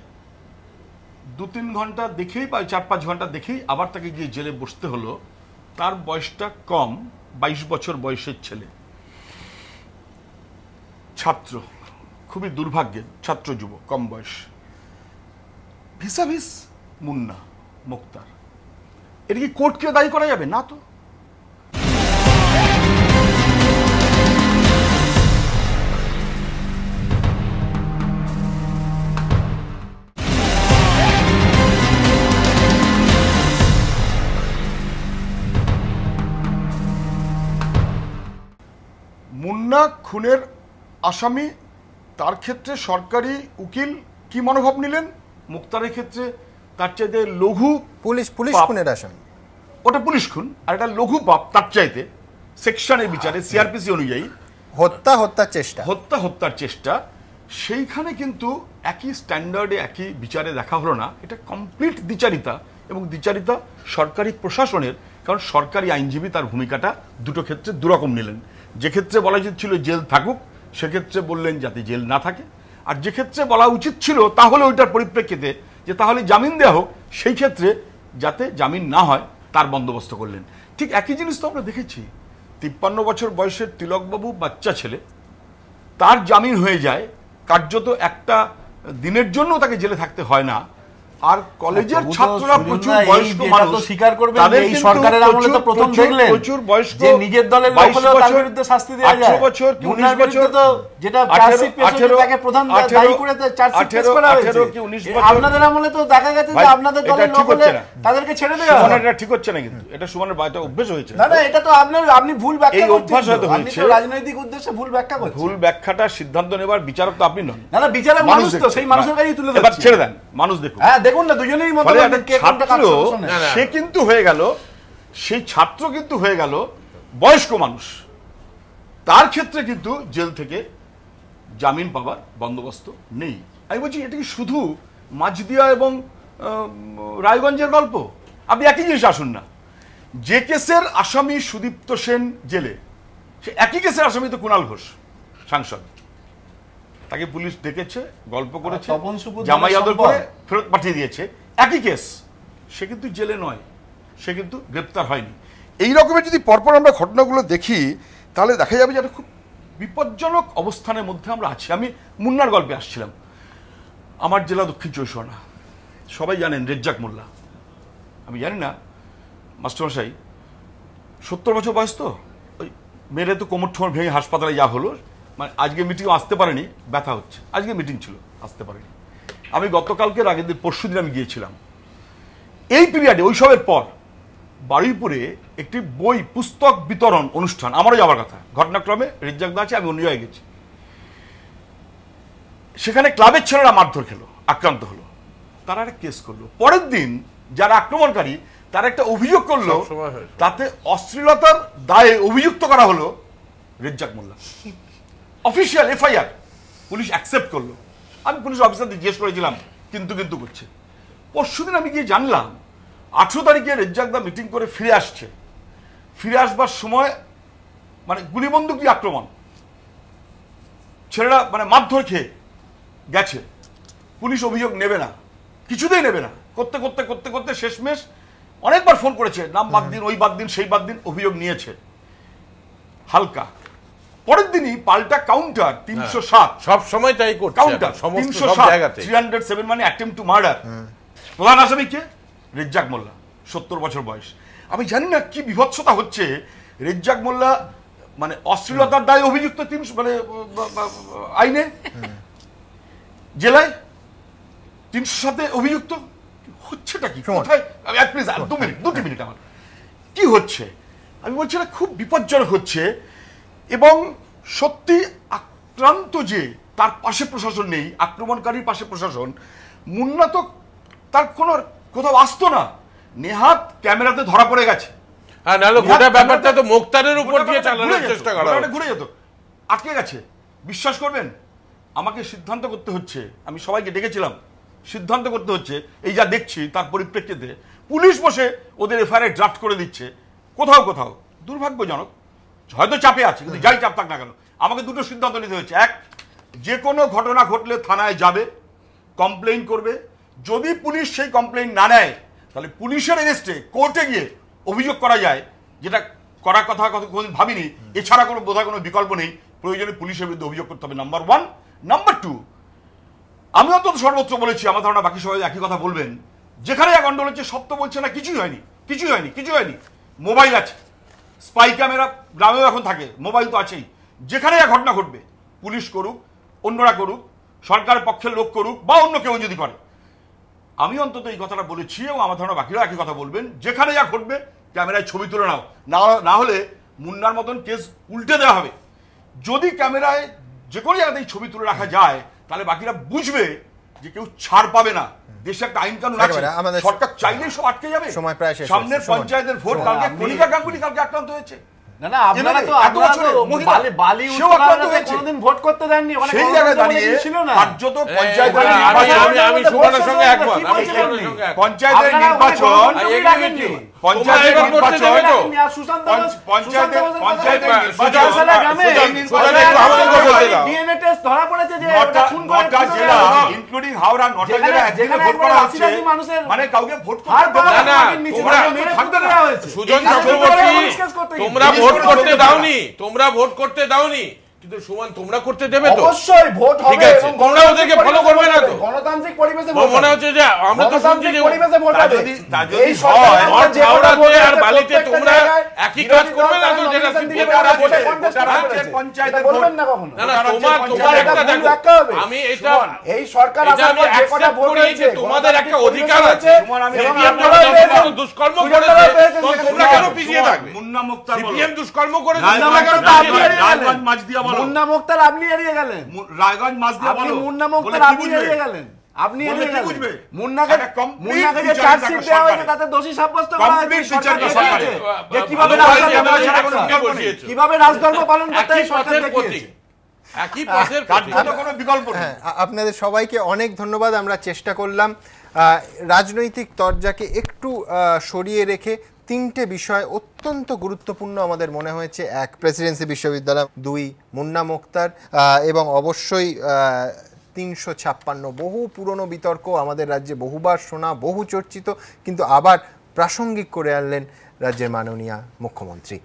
Speaker 16: 2-3 ঘন্টা দেখেই বা 4-5 ঘন্টা দেখেই আবার তাকে গিয়ে জেলে বসতে হলো। তার বয়সটা কম, 22 বছর বয়সের ছেলে, ছাত্র, খুবই দুর্ভাগ্যের ছাত্র যুবক, কম বয়স, ভিসাভিস মুন্না মুক্তার। এটা কি কোর্টকে দায়ী করা যাবে না? তো মুন্না খুনের আসামি, তার ক্ষেত্রে সরকারি উকিল কি মনোভাব নিলেন, মুক্তারের ক্ষেত্রে তার চাইতে লঘু
Speaker 1: পুলিশ খুনের আসামি,
Speaker 16: ওটা পুলিশ খুন, আর এটা লঘু পাপ তার চাইতে সেকশনের বিচারে সিআরপিসি অনুযায়ী হত্যার চেষ্টা। সেইখানে কিন্তু একই স্ট্যান্ডার্ডে একই বিচারে দেখা হলো না। এটা কমপ্লিট দ্বিচারিতা, এবং দ্বিচারিতা সরকারি প্রশাসনের, কারণ সরকারি আইনজীবী তার ভূমিকাটা দুটো ক্ষেত্রে দুরকম নিলেন। যে ক্ষেত্রে বলা উচিত ছিল জেল থাকুক, সেক্ষেত্রে বললেন যাতে জেল না থাকে, আর যে ক্ষেত্রে বলা উচিত ছিল তাহলে ওইটার পরিপ্রেক্ষিতে যে তাহলে জামিন দেওয়া হোক, সেই ক্ষেত্রে যাতে জামিন না হয় তার বন্দোবস্ত করলেন। ঠিক একই জিনিস তো আমরা দেখেছি, 53 বছর বয়সের তিলকবাবু বাচ্চা ছেলে, তার জামিন হয়ে যায়, কার্যত একটা দিনের জন্য তাকে জেলে থাকতে হয় না। আর কলেজের ছাত্ররা প্রচুর বয়স্ক মানুষ,
Speaker 9: স্বীকার করবেন এই সরকারের আমলে তো প্রথম দেখলেন
Speaker 16: প্রচুর বয়স্ক
Speaker 9: যে নিজের দলের লোক হলেও তার বিরুদ্ধে শাস্তি দেওয়া যায়।
Speaker 16: 18 বছর কি 19 বছর
Speaker 9: তো যেটা চার্জশিট পেশে তাকে প্রধান দায়ী করে চার্জশিট পেশ করা হয়েছে।
Speaker 16: 18 কি 19 বছর
Speaker 9: আপনাদের আমলে তো দেখা গেছে যে আপনাদের দলের লোক হলে তাদেরকে ছেড়ে দেওয়া হয়।
Speaker 16: এটা ঠিক হচ্ছে না, কিন্তু এটা সুমনের বাইটা অভ্যাস হয়েছে।
Speaker 9: না না, এটা তো আপনি ভুল ব্যাখ্যা করছেন।
Speaker 16: এই অভ্যাস হয়তো হয়েছে,
Speaker 9: রাজনৈতিক উদ্দেশ্যে ভুল ব্যাখ্যা করছেন।
Speaker 16: ভুল ব্যাখ্যাটা সিদ্ধান্ত নেবার বিচারক তো আপনি নন।
Speaker 9: না না, বিচারক মানুষ তো, সেই মানুষের কাছেই তুলে ধরছি।
Speaker 16: এবার ছেড়ে দেন, মানুষ দেখুন।
Speaker 9: হ্যাঁ দেখুন না, দুজনেরই মত
Speaker 16: সে কিন্তু হয়ে গেল, সেই ছাত্র কিন্তু হয়ে গেল বয়স্ক মানুষ, তার ক্ষেত্রে কিন্তু জেল থেকে জামিন পাবার বন্দোবস্ত নেই। আমি বলছি এটা কি শুধু মাঝদিয়া এবং রায়গঞ্জের গল্প? আপনি একই জিনিস আসুন না, যে কেসের আসামি সুদীপ্ত সেন জেলে, সে একই কেসের আসামি তো কুণাল ঘোষ সাংসদ, তাকে পুলিশ ডেকেছে, গল্প করেছে, জামাই আদর করে ফেরত পাঠিয়ে দিয়েছে, একই কেস, সে কিন্তু জেলে নয়, সে কিন্তু গ্রেপ্তার হয়নি। এই রকমের যদি পরপর আমরা ঘটনাগুলো দেখি তাহলে দেখা যাবে যে একটা খুব বিপজ্জনক অবস্থানের মধ্যে আমরা আছি। আমি মুন্নার গল্পে আসছিলাম। আমার জেলা দক্ষিণ 24, সবাই জানেন রেজ্জাক মোল্লা। আমি জানি না মাস্টারমশাই, 70 বছর বয়স তো, ওই মেরে তো কোমর ঠোঁট ভেঙে হাসপাতালে যা হলো, মানে আজকে মিটিং আসতে পারেনি, ব্যথা হচ্ছে, আজকে মিটিং ছিল আসতে পারেনি। আমি গতকালকের আগের দিন পরশু দিন আমি গিয়েছিলাম। এই পিরিয়ডে ওইসবের পর বারুইপুরে একটি বই পুস্তক বিতরণ অনুষ্ঠান, আমারও যাওয়ার কথা, ঘটনাক্রমে রেজ্জাক দা আছে, আমি অন্য জায়গায় গেছি। সেখানে ক্লাবের ছেলেরা মারধর খেলো, আক্রান্ত হলো, তারা একটা কেস করলো। পরের দিন যারা আক্রমণকারী তারা একটা অভিযোগ করলো, তাতে অশ্লীলতার দায়ে অভিযুক্ত করা হলো রেজ্জাক মোল্লা। অফিসিয়াল এফআইআর পুলিশ অ্যাকসেপ্ট করলো। আমি পুলিশ অফিসারদের জিজ্ঞেস করেছিলাম কিন্তু করছে। পরশুদিন আমি গিয়ে জানলাম 18 তারিখে রেজ্জাক দা মিটিং করে ফিরে আসছে, ফিরে আসবার সময় মানে গুলিবন্দুক দিয়ে আক্রমণ, ছেলেরা মানে মারধর খেয়ে গেছে। পুলিশ অভিযোগ নেবে না, কিছুতেই নেবে না, করতে করতে করতে করতে শেষমেশ অনেকবার ফোন করেছে, নাম বাদ দিন, ওই বাদ দিন, সেই বাদ দিন, অভিযোগ নিয়েছে হালকা। পরের দিনই পাল্টা কাউন্টার 307,
Speaker 10: সব সময় তাই করছে
Speaker 16: কাউন্টার 307, 307 মানে অ্যাটেম্পট টু মার্ডার। প্রধান আসামি কে? রেজ্জাক মোল্লা, 70 বছর বয়স। আমি জানি না কি বিভৎসতা হচ্ছে। রেজ্জাক মোল্লা মানে অশ্লীলতার দায়ে অভিযুক্ত, মানে আইনে জেলায় 307 অভিযুক্ত, হচ্ছেটা কি? কোথায়? প্লিজ 2 মিনিট আমার, কি হচ্ছে? আমি বলছি না, খুব বিপজ্জনক হচ্ছে। এবং সত্যি চক্রান্ত যে তার পাশে প্রশাসন নেই, আক্রমণকারীর পাশে প্রশাসন, মুন্না তো তার কোনো কোথাও আসতো না, নেহাত ক্যামেরাতে ধরা পড়ে গেছে।
Speaker 10: হ্যাঁ, নাহলে গোটা ব্যাপারটা তো মুক্তারের উপর দিয়ে চালানোর চেষ্টা করা হচ্ছে,
Speaker 16: ঘুরে যেত, আটকে গেছে। বিশ্বাস করবেন, আমাকে সিদ্ধান্ত করতে হচ্ছে, আমি সবাইকে ডেকেছিলাম, সিদ্ধান্ত করতে হচ্ছে, এই যা দেখছি তার পরিপ্রেক্ষিতে পুলিশ বসে ওদের এফআইআর ড্রাফট করে দিচ্ছে কোথাও কোথাও। দুর্ভাগ্যজনক, হয়তো চাপে আছে, কিন্তু যাই চাপ থাক না কেন আমাকে দুটো সিদ্ধান্ত নিতে হচ্ছে। এক, যে কোনো ঘটনা ঘটলে থানায় যাবে, কমপ্লেইন করবে, যদি পুলিশ সেই কমপ্লেইন না নেয় তাহলে পুলিশের এগেস্টে কোর্টে গিয়ে অভিযোগ করা যায়, যেটা করার কথা কোনোদিন ভাবিনি। এছাড়া কোনো বোধহয় কোনো বিকল্প নেই, প্রয়োজনে পুলিশের বিরুদ্ধে অভিযোগ করতে হবে, নাম্বার 1। নাম্বার 2, আমি অন্তত সর্বোচ্চ বলেছি, আমার ধারণা বাকি সবাই একই কথা বলবেন, যেখানে এক গন্ডগোল হচ্ছে সব তো বলছে না কিছুই হয়নি, কিছুই হয়নি, কিছু হয়নি। মোবাইল আছে, স্পাই ক্যামেরা গ্রামেও এখন থাকে, মোবাইল তো আছেই। যেখানে এক ঘটনা ঘটবে, পুলিশ করুক, অন্যরা করুক, সরকারের পক্ষের লোক করুক, বা অন্য কেউ যদি করে, আমি অন্তত এই কথাটা বলেছি এবং আমার ধারণা বাকিরা একই কথা বলবেন, যেখানে যা ঘটবে ক্যামেরায় ছবি তুলে নাও, না হলে মুন্নার মতন কেস উল্টে দেওয়া হবে। যদি ক্যামেরায় যে কোনো জায়গাতেই ছবি তুলে রাখা যায় তাহলে বাকিরা বুঝবে যে কেউ ছাড় পাবে না, দেশে একটা আইন কানুন আছে, সরকার চাইলেই সব আটকে যাবে। সামনের পঞ্চায়েতের ভোট, কালকে কণিকা গাঙ্গুলি কালকে আক্রান্ত হয়েছে।
Speaker 9: না না, আপনারা তো বালি উত্তরাতে কোনোদিন ভোট করতে দেননি,
Speaker 16: সেই জায়গায় দাঁড়িয়ে ছিল না কার্যত পঞ্চায়েতের
Speaker 10: আমি সুমনের সঙ্গে একমত,
Speaker 16: পঞ্চায়েতের নির্বাচন,
Speaker 9: ডিএনএ টেস্ট ধরা পড়েছে যে
Speaker 16: নটা জেলা ইনক্লুডিং হাওড়া, নটা জেলা একদিনে ভোট করা হচ্ছে, মানে কাউকে ভোট করতে
Speaker 10: না, সুজন চক্রবর্তী, তোমরা ভোট করতে দাওনি, তোমরা ভোট করতে দাওনি, কিন্তু সুমন তোমরা করতে দেবে তো?
Speaker 9: অবশ্যই ভোট হবে, এবং
Speaker 10: তোমরা ওদেরকে ফলো করবে না তো?
Speaker 9: গণতান্ত্রিক পরিবেশে ভোট
Speaker 10: মনে হচ্ছে যে আমরা তো শুনছি যে
Speaker 9: পরিবেশে ভোট হবে।
Speaker 16: এই সরকার
Speaker 10: হাওড়াতে আর বালিতে তোমরা একই কাজ করবে না তো? যেটা
Speaker 16: পঞ্চায়েতে
Speaker 9: বলবেন না কখনো।
Speaker 10: না না, তোমার একটা দেখো, আমি এটা
Speaker 9: এই সরকার আসার পর যে কটা ভোট হয়েছে,
Speaker 10: তোমাদের একটা অধিকার আছে, দুষ্কর্ম করেছে, তোমরা কেন পিছিয়ে থাকবে?
Speaker 16: মুন্না মুক্তার
Speaker 10: সিপিএম দুষ্কর্ম করেছে,
Speaker 16: রায়গঞ্জ মাঝ দিয়া বলো,
Speaker 9: মুন্না মুক্তার আপনি এড়িয়ে গেলেন,
Speaker 16: রায়গঞ্জ মাঝ দিয়া বলো,
Speaker 9: মুন্না মুক্তার আপনি এড়িয়ে গেলেন, আপনি এড়িয়ে গেলেন। মুন্নাকে যে চার্জশিট দেওয়া হয়েছে তাতে দোষী সাব্যস্ত করা হয়েছে, যে কিভাবে রাজধর্ম পালন করতে হয় সরকার দেখিয়েছে।
Speaker 10: একই পথের
Speaker 16: কোনো বিকল্প নেই।
Speaker 1: আপনাদের সবাইকে অনেক ধন্যবাদ। আমরা চেষ্টা করলাম রাজনৈতিক তরজাকে একটু সরিয়ে রেখে তিনটে বিষয় অত্যন্ত গুরুত্বপূর্ণ আমাদের মনে হয়েছে। এক, প্রেসিডেন্সি বিশ্ববিদ্যালয়; দুই, মুন্না মুক্তার; এবং অবশ্যই 356, বহু পুরনো বিতর্ক, আমাদের রাজ্যে বহুবার শোনা, বহু চর্চিত, কিন্তু আবার প্রাসঙ্গিক করে আনলেন রাজ্যের মাননীয় মুখ্যমন্ত্রী।